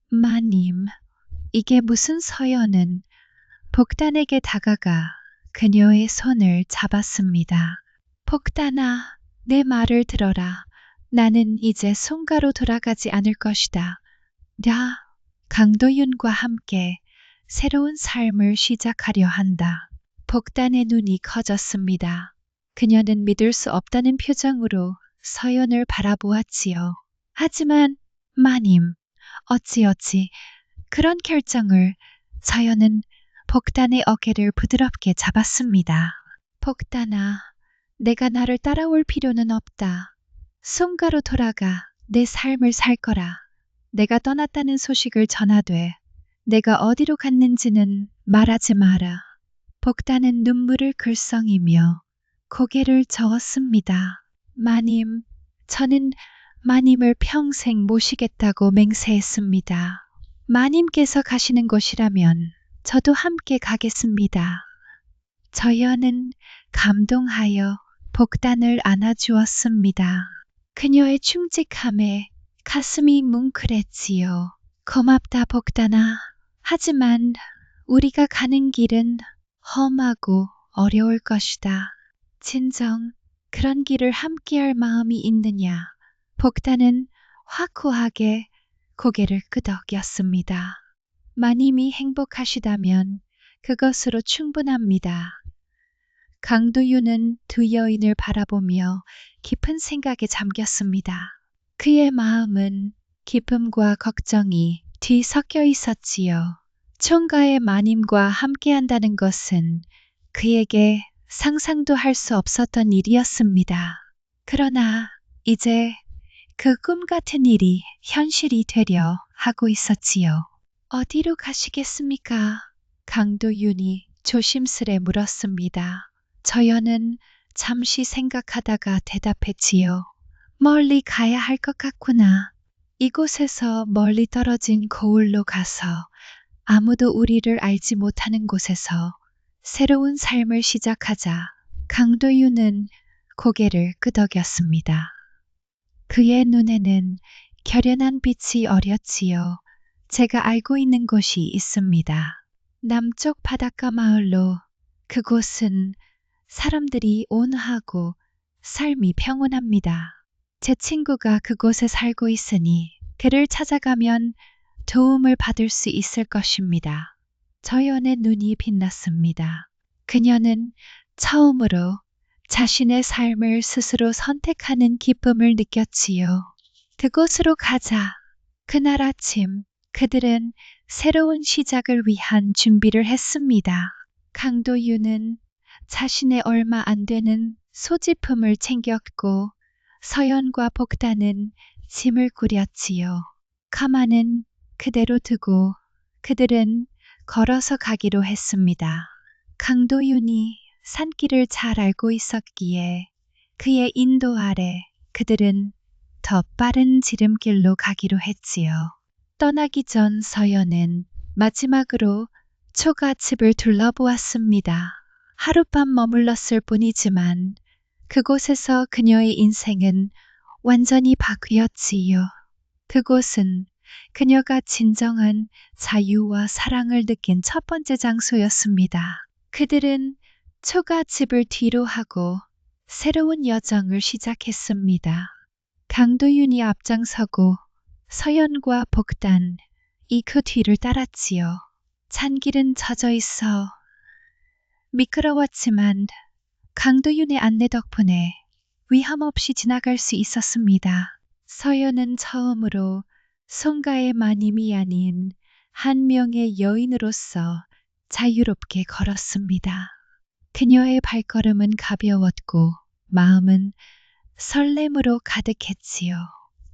마님, 이게 무슨 서연은 복단에게 다가가 그녀의 손을 잡았습니다. 복단아, 내 말을 들어라. 나는 이제 송가로 돌아가지 않을 것이다. 나 강도윤과 함께 새로운 삶을 시작하려 한다. 복단의 눈이 커졌습니다. 그녀는 믿을 수 없다는 표정으로 서연을 바라보았지요. 하지만 마님, 어찌 그런 결정을. 서연은 복단의 어깨를 부드럽게 잡았습니다. 복단아, 내가 나를 따라올 필요는 없다. 송가로 돌아가 내 삶을 살 거라. 내가 떠났다는 소식을 전하되 내가 어디로 갔는지는 말하지 마라. 복단은 눈물을 글썽이며 고개를 저었습니다. 마님, 저는 마님을 평생 모시겠다고 맹세했습니다. 마님께서 가시는 곳이라면 저도 함께 가겠습니다. 저연은 감동하여 복단을 안아주었습니다. 그녀의 충직함에 가슴이 뭉클했지요. 고맙다 복단아. 하지만 우리가 가는 길은 험하고 어려울 것이다. 진정 그런 길을 함께할 마음이 있느냐. 복단은 화쿠하게 고개를 끄덕였습니다. 마님이 행복하시다면 그것으로 충분합니다. 강도윤은 두 여인을 바라보며 깊은 생각에 잠겼습니다. 그의 마음은 기쁨과 걱정이 뒤섞여 있었지요. 총가의 마님과 함께한다는 것은 그에게 상상도 할 수 없었던 일이었습니다. 그러나 이제 그 꿈 같은 일이 현실이 되려 하고 있었지요. 어디로 가시겠습니까? 강도윤이 조심스레 물었습니다. 저연은 잠시 생각하다가 대답했지요. 멀리 가야 할 것 같구나. 이곳에서 멀리 떨어진 고을로 가서 아무도 우리를 알지 못하는 곳에서 새로운 삶을 시작하자. 강도윤은 고개를 끄덕였습니다. 그의 눈에는 결연한 빛이 어렸지요. 제가 알고 있는 곳이 있습니다. 남쪽 바닷가 마을로. 그곳은 사람들이 온화하고 삶이 평온합니다. 제 친구가 그곳에 살고 있으니 그를 찾아가면 도움을 받을 수 있을 것입니다. 저연의 눈이 빛났습니다. 그녀는 처음으로 자신의 삶을 스스로 선택하는 기쁨을 느꼈지요. 그곳으로 가자. 그날 아침 그들은 새로운 시작을 위한 준비를 했습니다. 강도윤은 자신의 얼마 안 되는 소지품을 챙겼고 서연과 복단은 짐을 꾸렸지요. 가마는 그대로 두고 그들은 걸어서 가기로 했습니다. 강도윤이 산길을 잘 알고 있었기에 그의 인도 아래 그들은 더 빠른 지름길로 가기로 했지요. 떠나기 전 서연은 마지막으로 초가집을 둘러보았습니다. 하룻밤 머물렀을 뿐이지만 그곳에서 그녀의 인생은 완전히 바뀌었지요. 그곳은 그녀가 진정한 자유와 사랑을 느낀 첫 번째 장소였습니다. 그들은 초가집을 뒤로 하고 새로운 여정을 시작했습니다. 강도윤이 앞장서고 서연과 복단, 그 뒤를 따랐지요. 잔길은 젖어 있어 미끄러웠지만 강도윤의 안내 덕분에 위험 없이 지나갈 수 있었습니다. 서연은 처음으로 송가의 마님이 아닌 한 명의 여인으로서 자유롭게 걸었습니다. 그녀의 발걸음은 가벼웠고 마음은 설렘으로 가득했지요.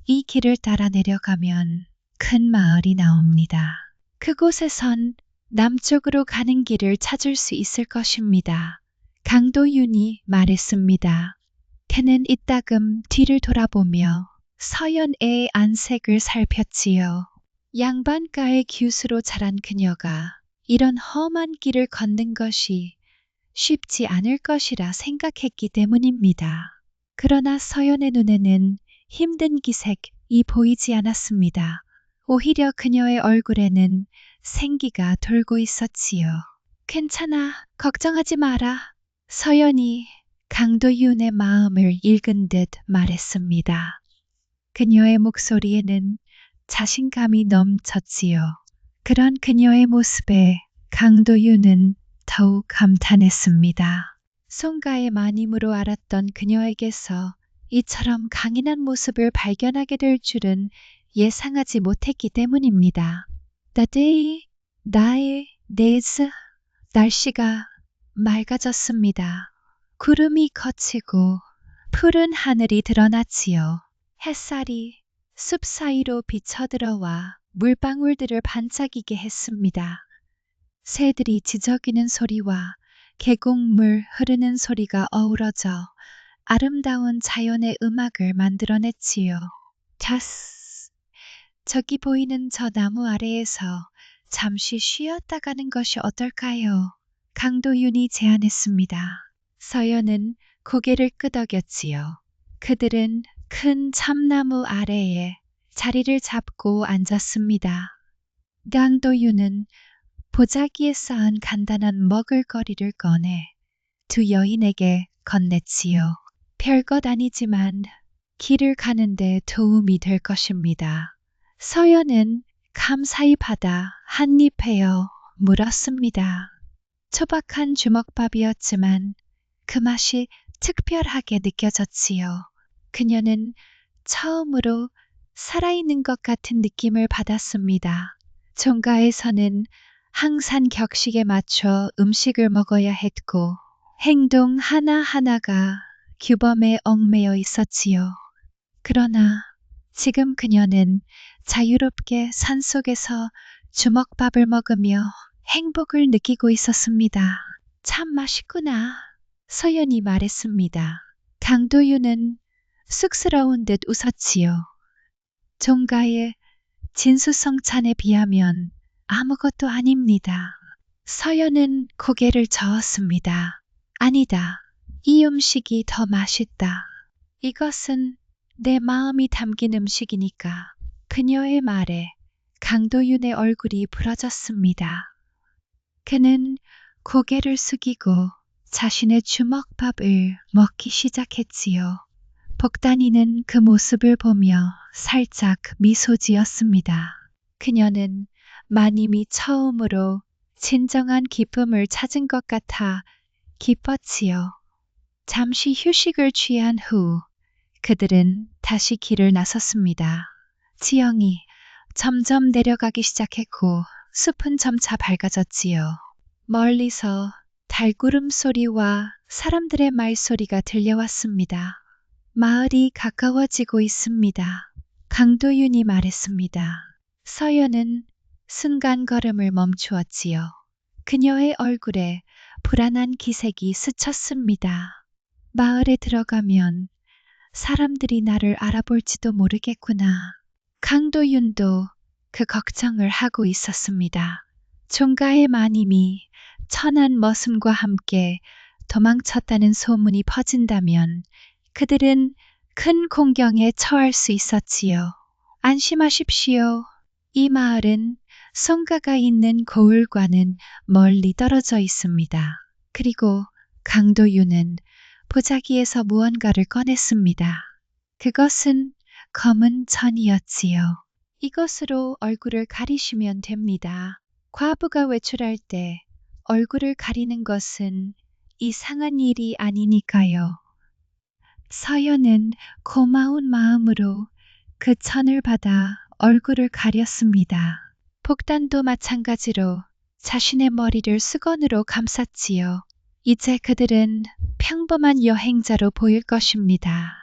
이 길을 따라 내려가면 큰 마을이 나옵니다. 그곳에선 남쪽으로 가는 길을 찾을 수 있을 것입니다. 강도윤이 말했습니다. 그는 이따금 뒤를 돌아보며 서연의 안색을 살폈지요. 양반가의 규수로 자란 그녀가 이런 험한 길을 걷는 것이 쉽지 않을 것이라 생각했기 때문입니다. 그러나 서연의 눈에는 힘든 기색이 보이지 않았습니다. 오히려 그녀의 얼굴에는 생기가 돌고 있었지요. 괜찮아, 걱정하지 마라. 서연이 강도윤의 마음을 읽은 듯 말했습니다. 그녀의 목소리에는 자신감이 넘쳤지요. 그런 그녀의 모습에 강도윤은 더욱 감탄했습니다. 송가의 마님으로 알았던 그녀에게서 이처럼 강인한 모습을 발견하게 될 줄은 예상하지 못했기 때문입니다. The day, days, 날씨가 맑아졌습니다. 구름이 걷히고 푸른 하늘이 드러났지요. 햇살이 숲 사이로 비쳐들어와 물방울들을 반짝이게 했습니다. 새들이 지저귀는 소리와 계곡물 흐르는 소리가 어우러져 아름다운 자연의 음악을 만들어냈지요. 자스, 저기 보이는 저 나무 아래에서 잠시 쉬었다 가는 것이 어떨까요? 강도윤이 제안했습니다. 서연은 고개를 끄덕였지요. 그들은 큰 참나무 아래에 자리를 잡고 앉았습니다. 강도윤은 보자기에 쌓은 간단한 먹을거리를 꺼내 두 여인에게 건넸지요. 별것 아니지만 길을 가는데 도움이 될 것입니다. 서연은 감사히 받아 한입 베어 물었습니다. 초박한 주먹밥이었지만 그 맛이 특별하게 느껴졌지요. 그녀는 처음으로 살아있는 것 같은 느낌을 받았습니다. 종가에서는 항상 격식에 맞춰 음식을 먹어야 했고 행동 하나하나가 규범에 얽매여 있었지요. 그러나 지금 그녀는 자유롭게 산속에서 주먹밥을 먹으며 행복을 느끼고 있었습니다. 참 맛있구나. 서연이 말했습니다. 강도윤은 쑥스러운 듯 웃었지요. 종가의 진수성찬에 비하면 아무것도 아닙니다. 서연은 고개를 저었습니다. 아니다. 이 음식이 더 맛있다. 이것은 내 마음이 담긴 음식이니까. 그녀의 말에 강도윤의 얼굴이 부러졌습니다. 그는 고개를 숙이고 자신의 주먹밥을 먹기 시작했지요. 복단이는 그 모습을 보며 살짝 미소 지었습니다. 그녀는 마님이 처음으로 진정한 기쁨을 찾은 것 같아 기뻤지요. 잠시 휴식을 취한 후 그들은 다시 길을 나섰습니다. 지형이 점점 내려가기 시작했고 숲은 점차 밝아졌지요. 멀리서 발구름 소리와 사람들의 말소리가 들려왔습니다. 마을이 가까워지고 있습니다. 강도윤이 말했습니다. 서연은 순간 걸음을 멈추었지요. 그녀의 얼굴에 불안한 기색이 스쳤습니다. 마을에 들어가면 사람들이 나를 알아볼지도 모르겠구나. 강도윤도 그 걱정을 하고 있었습니다. 종가의 마님이 천한 머슴과 함께 도망쳤다는 소문이 퍼진다면 그들은 큰 공경에 처할 수 있었지요. 안심하십시오. 이 마을은 송가가 있는 고을과는 멀리 떨어져 있습니다. 그리고 강도윤은 보자기에서 무언가를 꺼냈습니다. 그것은 검은 천이었지요. 이것으로 얼굴을 가리시면 됩니다. 과부가 외출할 때 얼굴을 가리는 것은 이상한 일이 아니니까요. 서연은 고마운 마음으로 그 천을 받아 얼굴을 가렸습니다. 복단도 마찬가지로 자신의 머리를 수건으로 감쌌지요. 이제 그들은 평범한 여행자로 보일 것입니다.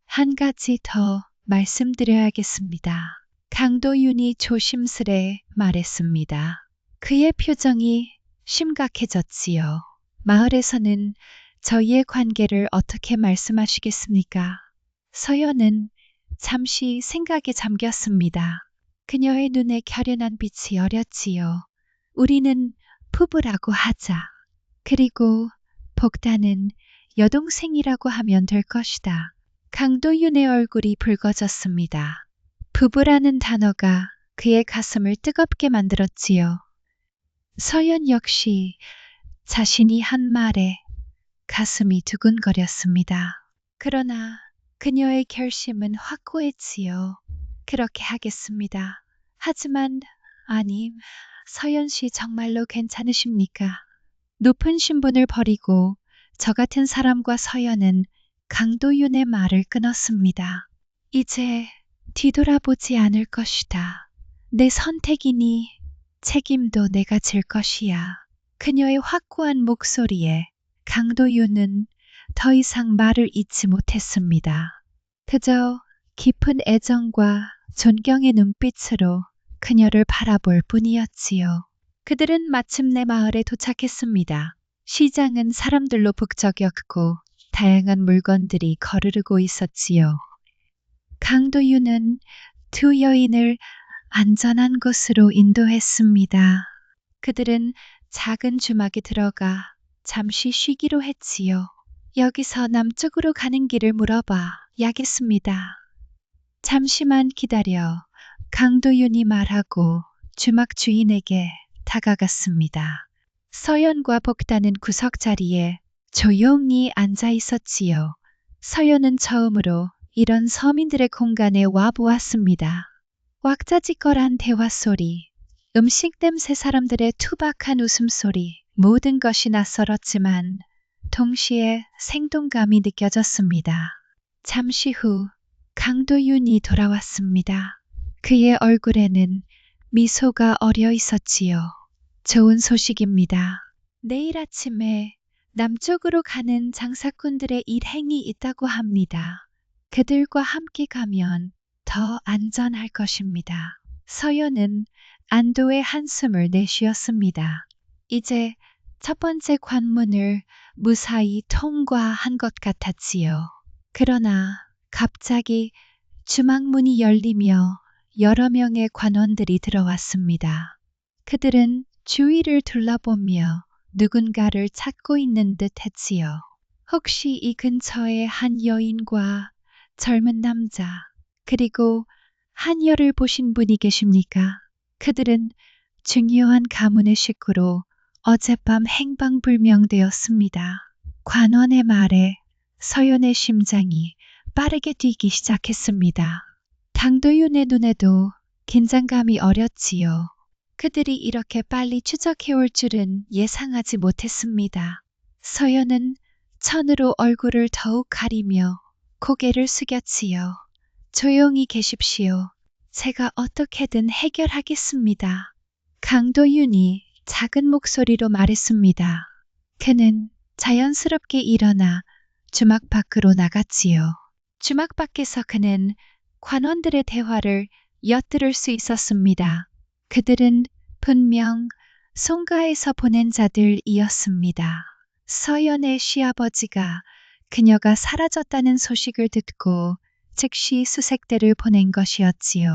한 가지 더 말씀드려야겠습니다. 강도윤이 조심스레 말했습니다. 그의 표정이 심각해졌지요. 마을에서는 저희의 관계를 어떻게 말씀하시겠습니까? 서연은 잠시 생각에 잠겼습니다. 그녀의 눈에 결연한 빛이 어렸지요. 우리는 부부라고 하자. 그리고 복단은 여동생이라고 하면 될 것이다. 강도윤의 얼굴이 붉어졌습니다. 부부라는 단어가 그의 가슴을 뜨겁게 만들었지요. 서연 역시 자신이 한 말에 가슴이 두근거렸습니다. 그러나 그녀의 결심은 확고했지요. 그렇게 하겠습니다. 하지만 아님, 서연 씨 정말로 괜찮으십니까? 높은 신분을 버리고 저 같은 사람과 서연은 강도윤의 말을 끊었습니다. 이제 뒤돌아보지 않을 것이다. 내 선택이니 책임도 내가 질 것이야. 그녀의 확고한 목소리에 강도윤은 더 이상 말을 잇지 못했습니다. 그저 깊은 애정과 존경의 눈빛으로 그녀를 바라볼 뿐이었지요. 그들은 마침내 마을에 도착했습니다. 시장은 사람들로 북적였고 다양한 물건들이 거르르고 있었지요. 강도윤은 두 여인을 안전한 곳으로 인도했습니다. 그들은 작은 주막에 들어가 잠시 쉬기로 했지요. 여기서 남쪽으로 가는 길을 물어봐 야겠습니다. 잠시만 기다려 강도윤이 말하고 주막 주인에게 다가갔습니다. 서연과 복단은 구석 자리에 조용히 앉아 있었지요. 서연은 처음으로 이런 서민들의 공간에 와보았습니다. 왁자지껄한 대화 소리, 음식 냄새, 사람들의 투박한 웃음소리, 모든 것이 낯설었지만 동시에 생동감이 느껴졌습니다. 잠시 후 강도윤이 돌아왔습니다. 그의 얼굴에는 미소가 어려 있었지요. 좋은 소식입니다. 내일 아침에 남쪽으로 가는 장사꾼들의 일행이 있다고 합니다. 그들과 함께 가면 더 안전할 것입니다. 서연은 안도의 한숨을 내쉬었습니다. 이제 첫 번째 관문을 무사히 통과한 것 같았지요. 그러나 갑자기 주막문이 열리며 여러 명의 관원들이 들어왔습니다. 그들은 주위를 둘러보며 누군가를 찾고 있는 듯 했지요. 혹시 이 근처에 한 여인과 젊은 남자, 그리고 한여를 보신 분이 계십니까? 그들은 중요한 가문의 식구로 어젯밤 행방불명되었습니다. 관원의 말에 서연의 심장이 빠르게 뛰기 시작했습니다. 강도윤의 눈에도 긴장감이 어렸지요. 그들이 이렇게 빨리 추적해올 줄은 예상하지 못했습니다. 서연은 천으로 얼굴을 더욱 가리며 고개를 숙였지요. 조용히 계십시오. 제가 어떻게든 해결하겠습니다. 강도윤이 작은 목소리로 말했습니다. 그는 자연스럽게 일어나 주막 밖으로 나갔지요. 주막 밖에서 그는 관원들의 대화를 엿들을 수 있었습니다. 그들은 분명 송가에서 보낸 자들이었습니다. 서연의 시아버지가 그녀가 사라졌다는 소식을 듣고 즉시 수색대를 보낸 것이었지요.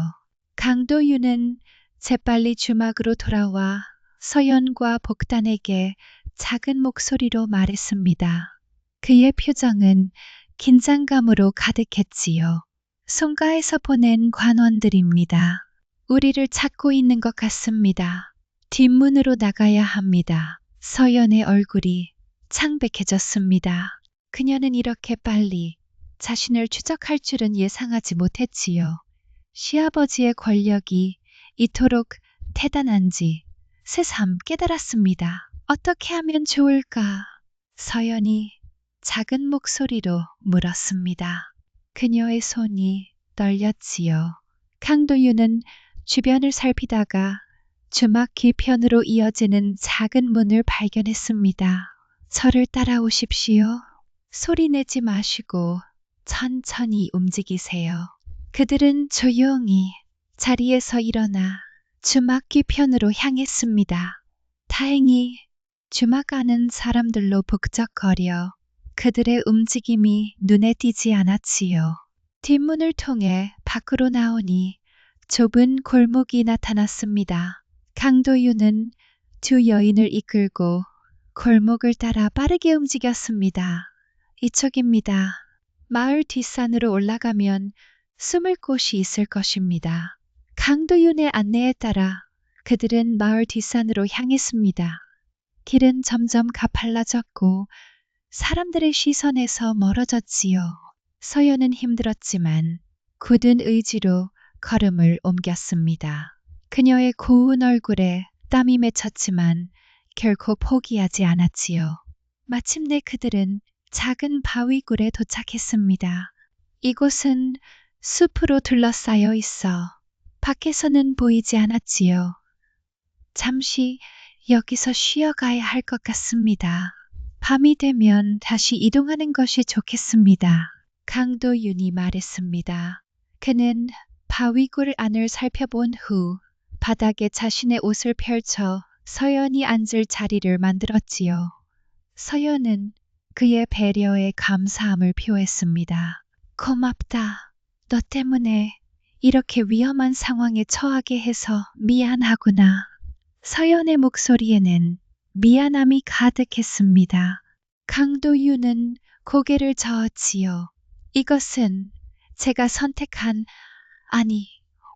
강도윤은 재빨리 주막으로 돌아와 서연과 복단에게 작은 목소리로 말했습니다. 그의 표정은 긴장감으로 가득했지요. 송가에서 보낸 관원들입니다. 우리를 찾고 있는 것 같습니다. 뒷문으로 나가야 합니다. 서연의 얼굴이 창백해졌습니다. 그녀는 이렇게 빨리 자신을 추적할 줄은 예상하지 못했지요. 시아버지의 권력이 이토록 대단한지 새삼 깨달았습니다. 어떻게 하면 좋을까? 서연이 작은 목소리로 물었습니다. 그녀의 손이 떨렸지요. 강도윤은 주변을 살피다가 주막 뒤편으로 이어지는 작은 문을 발견했습니다. 저를 따라오십시오. 소리 내지 마시고 천천히 움직이세요. 그들은 조용히 자리에서 일어나 주막 뒤편으로 향했습니다. 다행히 주막 안은 사람들로 북적거려 그들의 움직임이 눈에 띄지 않았지요. 뒷문을 통해 밖으로 나오니 좁은 골목이 나타났습니다. 강도윤은 두 여인을 이끌고 골목을 따라 빠르게 움직였습니다. 이쪽입니다. 마을 뒷산으로 올라가면 숨을 곳이 있을 것입니다. 강도윤의 안내에 따라 그들은 마을 뒷산으로 향했습니다. 길은 점점 가팔라졌고 사람들의 시선에서 멀어졌지요. 서연은 힘들었지만 굳은 의지로 걸음을 옮겼습니다. 그녀의 고운 얼굴에 땀이 맺혔지만 결코 포기하지 않았지요. 마침내 그들은 작은 바위굴에 도착했습니다. 이곳은 숲으로 둘러싸여 있어 밖에서는 보이지 않았지요. 잠시 여기서 쉬어가야 할 것 같습니다. 밤이 되면 다시 이동하는 것이 좋겠습니다. 강도윤이 말했습니다. 그는 바위굴 안을 살펴본 후 바닥에 자신의 옷을 펼쳐 서연이 앉을 자리를 만들었지요. 서연은 그의 배려에 감사함을 표했습니다. 고맙다. 너 때문에 이렇게 위험한 상황에 처하게 해서 미안하구나. 서연의 목소리에는 미안함이 가득했습니다. 강도윤은 고개를 저었지요. 이것은 제가 아니,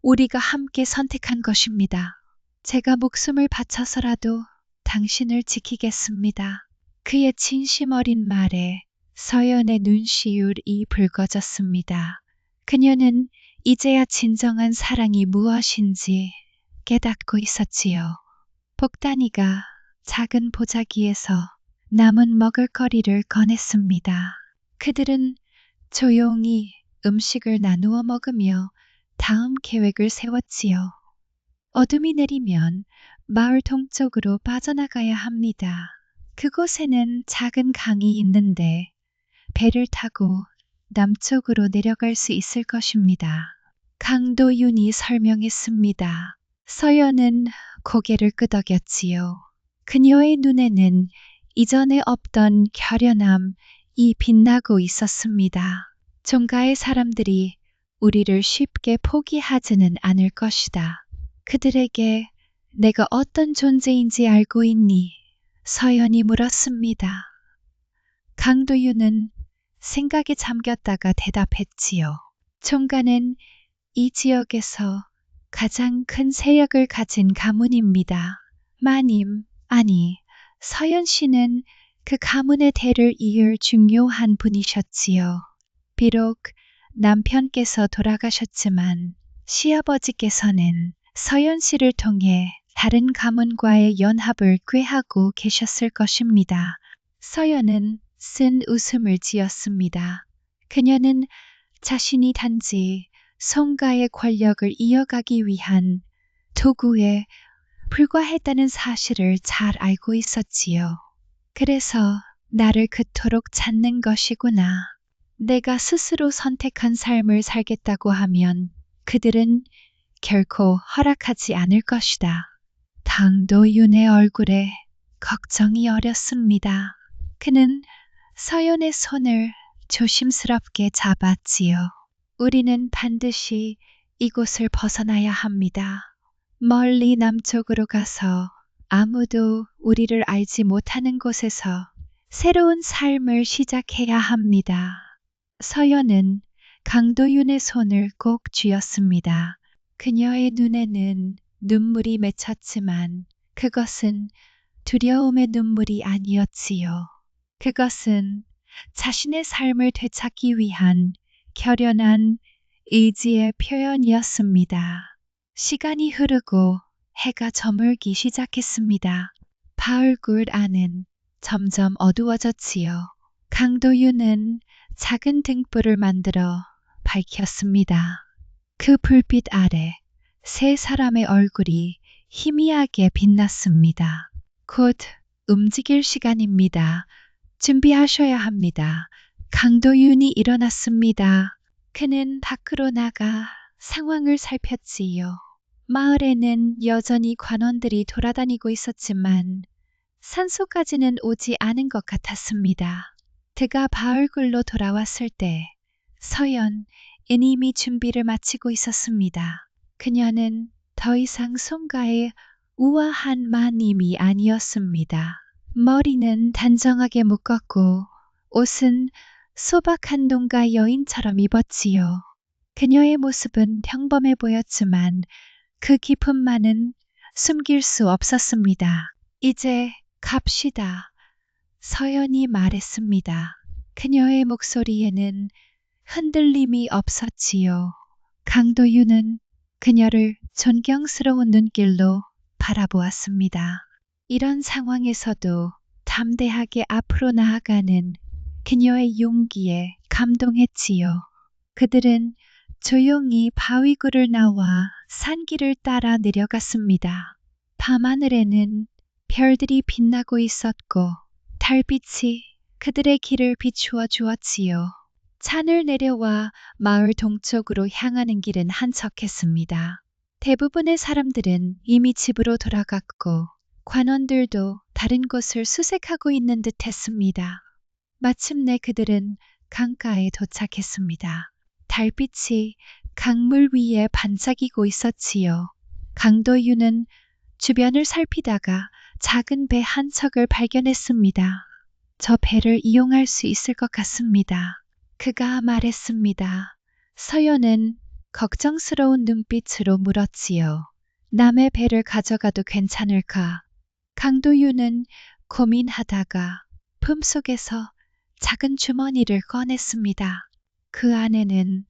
우리가 함께 선택한 것입니다. 제가 목숨을 바쳐서라도 당신을 지키겠습니다. 그의 진심 어린 말에 서연의 눈시울이 붉어졌습니다. 그녀는 이제야 진정한 사랑이 무엇인지 깨닫고 있었지요. 복단이가 작은 보자기에서 남은 먹을거리를 꺼냈습니다. 그들은 조용히 음식을 나누어 먹으며 다음 계획을 세웠지요. 어둠이 내리면 마을 동쪽으로 빠져나가야 합니다. 그곳에는 작은 강이 있는데 배를 타고 남쪽으로 내려갈 수 있을 것입니다. 강도윤이 설명했습니다. 서연은 고개를 끄덕였지요. 그녀의 눈에는 이전에 없던 결연함이 빛나고 있었습니다. 종가의 사람들이 우리를 쉽게 포기하지는 않을 것이다. 그들에게 내가 어떤 존재인지 알고 있니? 서연이 물었습니다. 강도윤은 생각에 잠겼다가 대답했지요. 종가는 이 지역에서 가장 큰 세력을 가진 가문입니다. 마님, 아니, 서연 씨는 그 가문의 대를 이을 중요한 분이셨지요. 비록 남편께서 돌아가셨지만 시아버지께서는 서연 씨를 통해 다른 가문과의 연합을 꾀하고 계셨을 것입니다. 서연은 쓴 웃음을 지었습니다. 그녀는 자신이 단지 송가의 권력을 이어가기 위한 도구에 불과했다는 사실을 잘 알고 있었지요. 그래서 나를 그토록 찾는 것이구나. 내가 스스로 선택한 삶을 살겠다고 하면 그들은 결코 허락하지 않을 것이다. 강도윤의 얼굴에 걱정이 어렸습니다. 그는 서연의 손을 조심스럽게 잡았지요. 우리는 반드시 이곳을 벗어나야 합니다. 멀리 남쪽으로 가서 아무도 우리를 알지 못하는 곳에서 새로운 삶을 시작해야 합니다. 서연은 강도윤의 손을 꼭 쥐었습니다. 그녀의 눈에는 눈물이 맺혔지만 그것은 두려움의 눈물이 아니었지요. 그것은 자신의 삶을 되찾기 위한 결연한 의지의 표현이었습니다. 시간이 흐르고 해가 저물기 시작했습니다. 바울굴 안은 점점 어두워졌지요. 강도윤은 작은 등불을 만들어 밝혔습니다. 그 불빛 아래 세 사람의 얼굴이 희미하게 빛났습니다. 곧 움직일 시간입니다. 준비하셔야 합니다. 강도윤이 일어났습니다. 그는 밖으로 나가 상황을 살폈지요. 마을에는 여전히 관원들이 돌아다니고 있었지만 산소까지는 오지 않은 것 같았습니다. 그가 바울굴로 돌아왔을 때 서연은 이미 준비를 마치고 있었습니다. 그녀는 더 이상 송가의 우아한 마님이 아니었습니다. 머리는 단정하게 묶었고 옷은 소박한 농가 여인처럼 입었지요. 그녀의 모습은 평범해 보였지만 그 기품만은 숨길 수 없었습니다. 이제 갑시다. 서연이 말했습니다. 그녀의 목소리에는 흔들림이 없었지요. 강도윤은 그녀를 존경스러운 눈길로 바라보았습니다. 이런 상황에서도 담대하게 앞으로 나아가는 그녀의 용기에 감동했지요. 그들은 조용히 바위굴을 나와 산길을 따라 내려갔습니다. 밤하늘에는 별들이 빛나고 있었고 달빛이 그들의 길을 비추어 주었지요. 산을 내려와 마을 동쪽으로 향하는 길은 한적했습니다. 대부분의 사람들은 이미 집으로 돌아갔고 관원들도 다른 곳을 수색하고 있는 듯 했습니다. 마침내 그들은 강가에 도착했습니다. 달빛이 강물 위에 반짝이고 있었지요. 강도윤은 주변을 살피다가 작은 배 한 척을 발견했습니다. 저 배를 이용할 수 있을 것 같습니다. 그가 말했습니다. 서연은 걱정스러운 눈빛으로 물었지요. 남의 배를 가져가도 괜찮을까? 강도윤은 고민하다가 품속에서 작은 주머니를 꺼냈습니다. 그 안에는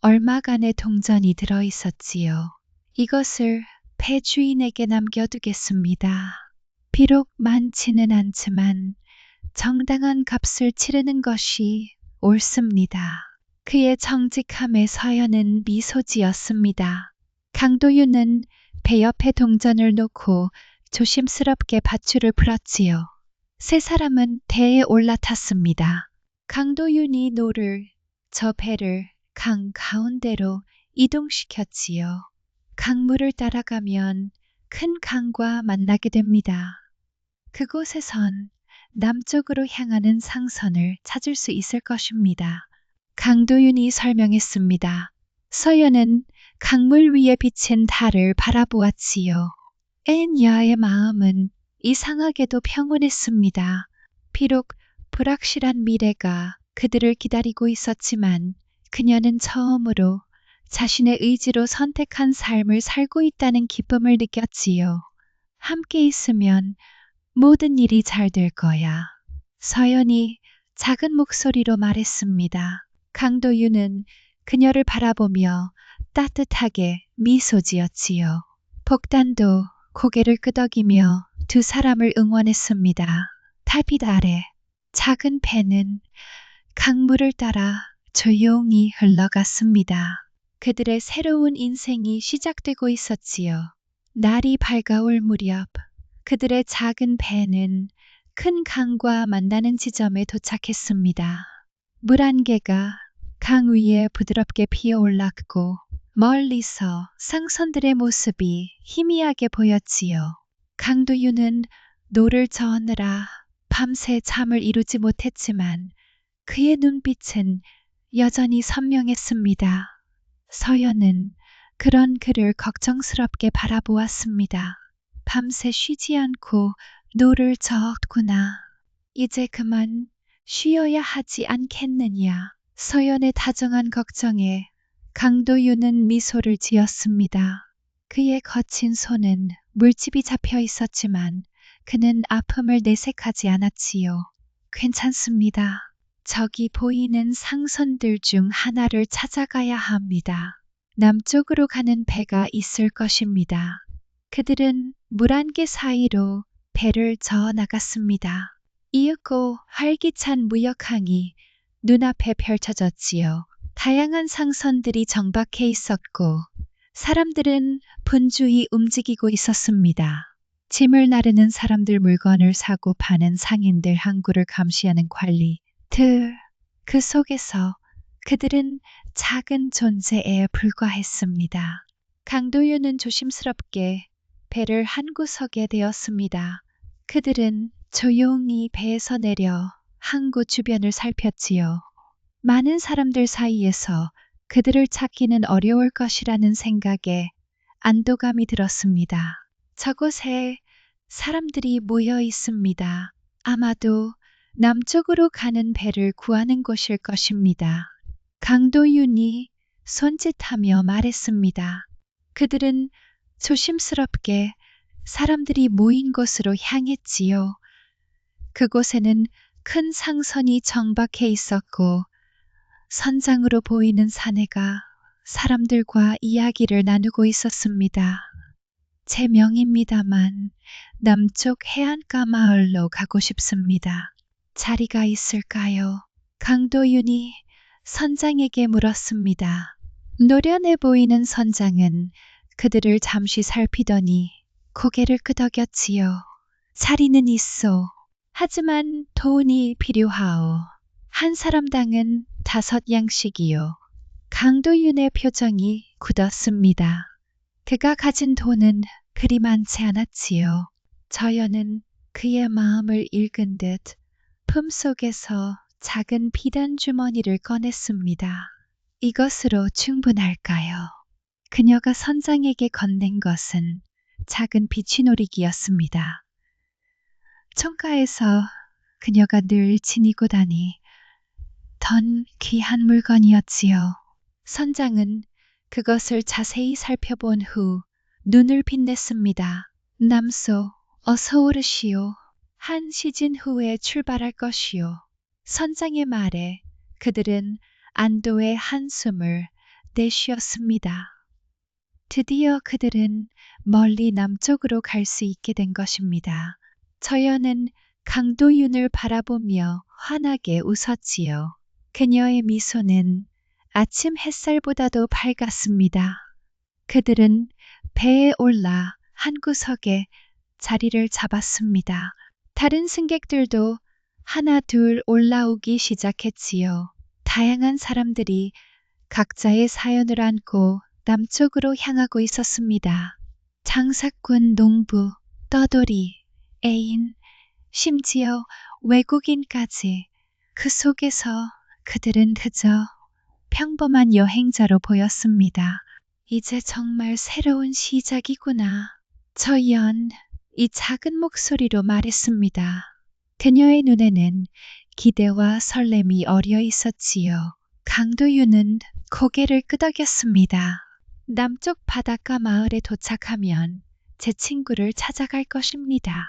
얼마간의 동전이 들어 있었지요. 이것을 배 주인에게 남겨두겠습니다. 비록 많지는 않지만 정당한 값을 치르는 것이 옳습니다. 그의 정직함에 서연은 미소 지었습니다. 강도윤은 배 옆에 동전을 놓고 조심스럽게 밧줄을 풀었지요. 세 사람은 배에 올라탔습니다. 강도윤이 노를 저 배를 강 가운데로 이동시켰지요. 강물을 따라가면 큰 강과 만나게 됩니다. 그곳에선 남쪽으로 향하는 상선을 찾을 수 있을 것입니다. 강도윤이 설명했습니다. 서연은 강물 위에 비친 달을 바라보았지요. 앤야의 마음은 이상하게도 평온했습니다. 비록 불확실한 미래가 그들을 기다리고 있었지만 그녀는 처음으로 자신의 의지로 선택한 삶을 살고 있다는 기쁨을 느꼈지요. 함께 있으면 모든 일이 잘 될 거야. 서연이 작은 목소리로 말했습니다. 강도윤은 그녀를 바라보며 따뜻하게 미소 지었지요. 복단도 고개를 끄덕이며 두 사람을 응원했습니다. 달빛 아래 작은 배는 강물을 따라 조용히 흘러갔습니다. 그들의 새로운 인생이 시작되고 있었지요. 날이 밝아올 무렵 그들의 작은 배는 큰 강과 만나는 지점에 도착했습니다. 물 한 개가 강 위에 부드럽게 피어올랐고 멀리서 상선들의 모습이 희미하게 보였지요. 강도윤은 노를 저으느라 밤새 잠을 이루지 못했지만 그의 눈빛은 여전히 선명했습니다. 서연은 그런 그를 걱정스럽게 바라보았습니다. 밤새 쉬지 않고 노를 저었구나. 이제 그만 쉬어야 하지 않겠느냐. 서연의 다정한 걱정에 강도윤은 미소를 지었습니다. 그의 거친 손은 물집이 잡혀 있었지만 그는 아픔을 내색하지 않았지요. 괜찮습니다. 저기 보이는 상선들 중 하나를 찾아가야 합니다. 남쪽으로 가는 배가 있을 것입니다. 그들은 물 한 개 사이로 배를 저어 나갔습니다. 이윽고 활기찬 무역항이 눈앞에 펼쳐졌지요. 다양한 상선들이 정박해 있었고 사람들은 분주히 움직이고 있었습니다. 짐을 나르는 사람들, 물건을 사고 파는 상인들, 항구를 감시하는 관리들. 그 속에서 그들은 작은 존재에 불과했습니다. 강도윤은 조심스럽게 배를 한 구석에 대었습니다. 그들은 조용히 배에서 내려 항구 주변을 살폈지요. 많은 사람들 사이에서 그들을 찾기는 어려울 것이라는 생각에 안도감이 들었습니다. 저곳에 사람들이 모여 있습니다. 아마도 남쪽으로 가는 배를 구하는 곳일 것입니다. 강도윤이 손짓하며 말했습니다. 그들은 조심스럽게 사람들이 모인 곳으로 향했지요. 그곳에는 큰 상선이 정박해 있었고 선장으로 보이는 사내가 사람들과 이야기를 나누고 있었습니다. 제 명입니다만 남쪽 해안가 마을로 가고 싶습니다. 자리가 있을까요? 강도윤이 선장에게 물었습니다. 노련해 보이는 선장은 그들을 잠시 살피더니 고개를 끄덕였지요. 자리는 있어. 하지만 돈이 필요하오. 한 사람당은 5양씩이요. 강도윤의 표정이 굳었습니다. 그가 가진 돈은 그리 많지 않았지요. 저연은 그의 마음을 읽은 듯 품속에서 작은 비단 주머니를 꺼냈습니다. 이것으로 충분할까요? 그녀가 선장에게 건넨 것은 작은 비치놀이기였습니다. 총가에서 그녀가 늘 지니고 다니던 귀한 물건이었지요. 선장은 그것을 자세히 살펴본 후 눈을 빛냈습니다. 남소, 어서 오르시오. 한 시즌 후에 출발할 것이오. 선장의 말에 그들은 안도의 한숨을 내쉬었습니다. 드디어 그들은 멀리 남쪽으로 갈 수 있게 된 것입니다. 저연은 강도윤을 바라보며 환하게 웃었지요. 그녀의 미소는 아침 햇살보다도 밝았습니다. 그들은 배에 올라 한 구석에 자리를 잡았습니다. 다른 승객들도 하나 둘 올라오기 시작했지요. 다양한 사람들이 각자의 사연을 안고 남쪽으로 향하고 있었습니다. 장사꾼, 농부, 떠돌이, 애인, 심지어 외국인까지. 그 속에서 그들은 그저 평범한 여행자로 보였습니다. 이제 정말 새로운 시작이구나. 저연, 이 작은 목소리로 말했습니다. 그녀의 눈에는 기대와 설렘이 어려 있었지요. 강도윤은 고개를 끄덕였습니다. 남쪽 바닷가 마을에 도착하면 제 친구를 찾아갈 것입니다.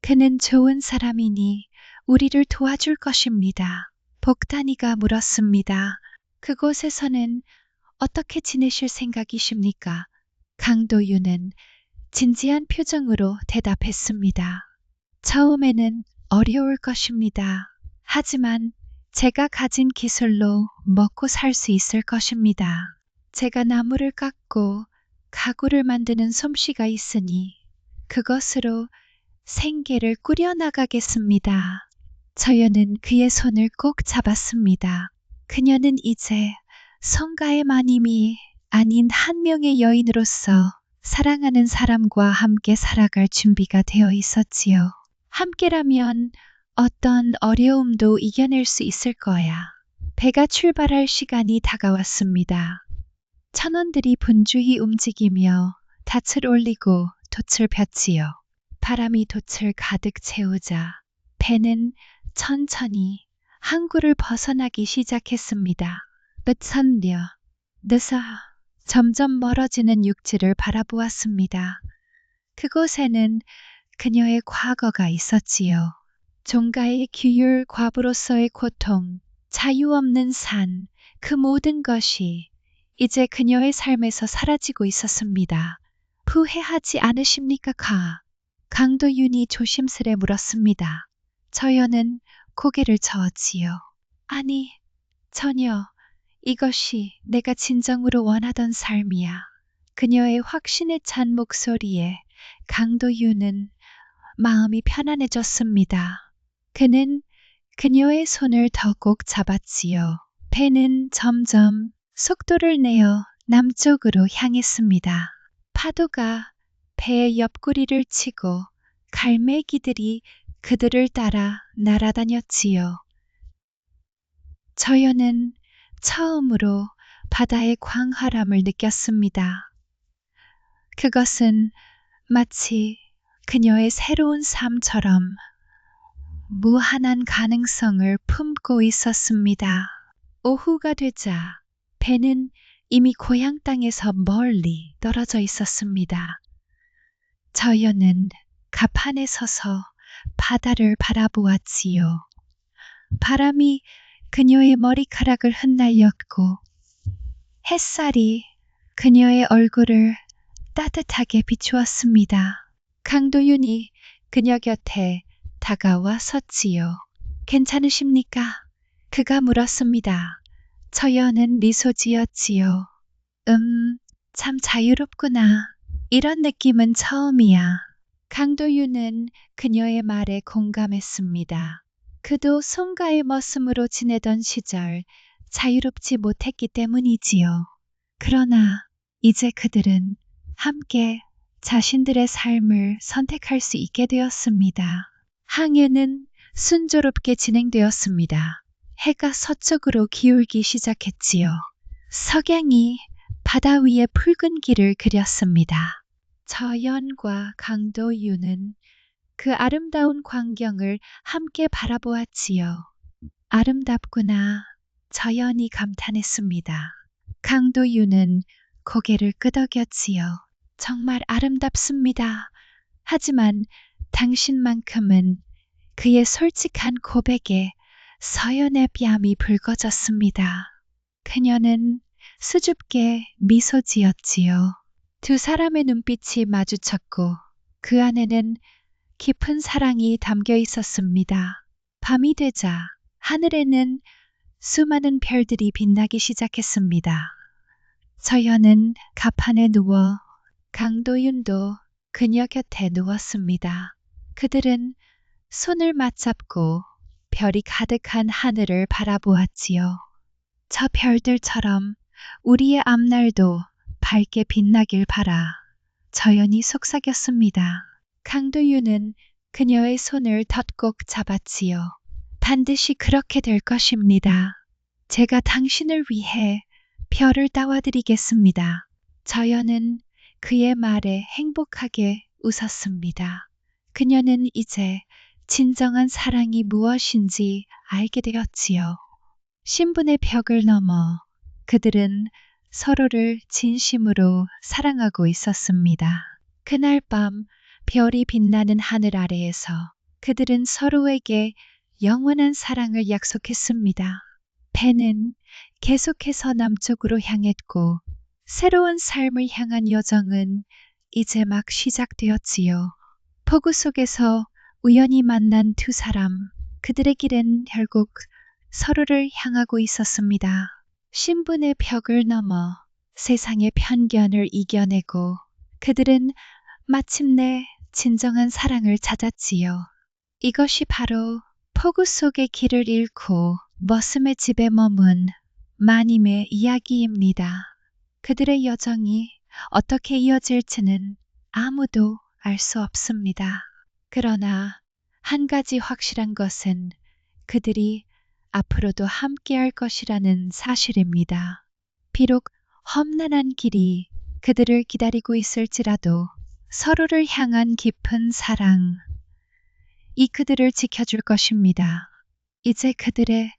그는 좋은 사람이니 우리를 도와줄 것입니다. 복단이가 물었습니다. 그곳에서는 어떻게 지내실 생각이십니까? 강도윤은 진지한 표정으로 대답했습니다. 처음에는 어려울 것입니다. 하지만 제가 가진 기술로 먹고 살 수 있을 것입니다. 제가 나무를 깎고 가구를 만드는 솜씨가 있으니 그것으로 생계를 꾸려나가겠습니다. 저연은 그의 손을 꼭 잡았습니다. 그녀는 이제 성가의 마님이 아닌 한 명의 여인으로서 사랑하는 사람과 함께 살아갈 준비가 되어 있었지요. 함께라면 어떤 어려움도 이겨낼 수 있을 거야. 배가 출발할 시간이 다가왔습니다. 천원들이 분주히 움직이며 닻을 올리고 돛을 폈지요. 바람이 돛을 가득 채우자 배는 천천히 항구를 벗어나기 시작했습니다. 늦선려, 늦어 점점 멀어지는 육지를 바라보았습니다. 그곳에는 그녀의 과거가 있었지요. 종가의 규율 과부로서의 고통, 자유 없는 산, 그 모든 것이 이제 그녀의 삶에서 사라지고 있었습니다. 후회하지 않으십니까, 가? 강도윤이 조심스레 물었습니다. 저연은 고개를 저었지요. 아니, 전혀. 이것이 내가 진정으로 원하던 삶이야. 그녀의 확신에 찬 목소리에 강도윤은 마음이 편안해졌습니다. 그는 그녀의 손을 더 꼭 잡았지요. 배는 점점 속도를 내어 남쪽으로 향했습니다. 파도가 배의 옆구리를 치고 갈매기들이 그들을 따라 날아다녔지요. 저연은 처음으로 바다의 광활함을 느꼈습니다. 그것은 마치 그녀의 새로운 삶처럼 무한한 가능성을 품고 있었습니다. 오후가 되자 배는 이미 고향 땅에서 멀리 떨어져 있었습니다. 저연은 갑판에 서서 바다를 바라보았지요. 바람이 그녀의 머리카락을 흩날렸고 햇살이 그녀의 얼굴을 따뜻하게 비추었습니다. 강도윤이 그녀 곁에 다가와 섰지요. 괜찮으십니까? 그가 물었습니다. 저연은 미소 지었지요. 참 자유롭구나. 이런 느낌은 처음이야. 강도윤은 그녀의 말에 공감했습니다. 그도 송가의 머슴으로 지내던 시절 자유롭지 못했기 때문이지요. 그러나 이제 그들은 함께 자신들의 삶을 선택할 수 있게 되었습니다. 항해는 순조롭게 진행되었습니다. 해가 서쪽으로 기울기 시작했지요. 석양이 바다 위에 붉은 길을 그렸습니다. 저연과 강도윤은 그 아름다운 광경을 함께 바라보았지요. 아름답구나. 저연이 감탄했습니다. 강도윤은 고개를 끄덕였지요. 정말 아름답습니다. 하지만 당신만큼은 그의 솔직한 고백에 서연의 뺨이 붉어졌습니다. 그녀는 수줍게 미소 지었지요. 두 사람의 눈빛이 마주쳤고 그 안에는 깊은 사랑이 담겨 있었습니다. 밤이 되자 하늘에는 수많은 별들이 빛나기 시작했습니다. 저연은 갑판에 누워 강도윤도 그녀 곁에 누웠습니다. 그들은 손을 맞잡고 별이 가득한 하늘을 바라보았지요. 저 별들처럼 우리의 앞날도 밝게 빛나길 바라. 저연이 속삭였습니다. 강도윤은 그녀의 손을 덧꼭 잡았지요. 반드시 그렇게 될 것입니다. 제가 당신을 위해 별을 따와드리겠습니다. 저연은 그의 말에 행복하게 웃었습니다. 그녀는 이제 진정한 사랑이 무엇인지 알게 되었지요. 신분의 벽을 넘어 그들은 서로를 진심으로 사랑하고 있었습니다. 그날 밤 별이 빛나는 하늘 아래에서 그들은 서로에게 영원한 사랑을 약속했습니다. 배는 계속해서 남쪽으로 향했고 새로운 삶을 향한 여정은 이제 막 시작되었지요. 폭우 속에서 우연히 만난 두 사람, 그들의 길은 결국 서로를 향하고 있었습니다. 신분의 벽을 넘어 세상의 편견을 이겨내고 그들은 마침내 진정한 사랑을 찾았지요. 이것이 바로 폭우 속의 길을 잃고 머슴의 집에 머문 마님의 이야기입니다. 그들의 여정이 어떻게 이어질지는 아무도 알 수 없습니다. 그러나 한 가지 확실한 것은 그들이 앞으로도 함께할 것이라는 사실입니다. 비록 험난한 길이 그들을 기다리고 있을지라도 서로를 향한 깊은 사랑, 이 그들을 지켜줄 것입니다. 이제 그들의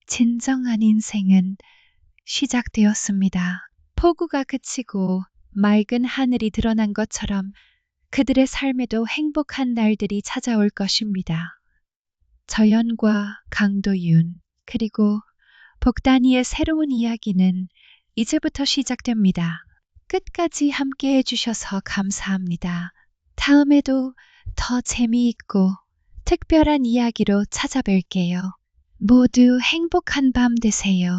진정한 인생은 시작되었습니다. 폭우가 그치고 맑은 하늘이 드러난 것처럼 그들의 삶에도 행복한 날들이 찾아올 것입니다. 저연과 강도윤, 그리고 복단이의 새로운 이야기는 이제부터 시작됩니다. 끝까지 함께 해주셔서 감사합니다. 다음에도 더 재미있고 특별한 이야기로 찾아뵐게요. 모두 행복한 밤 되세요.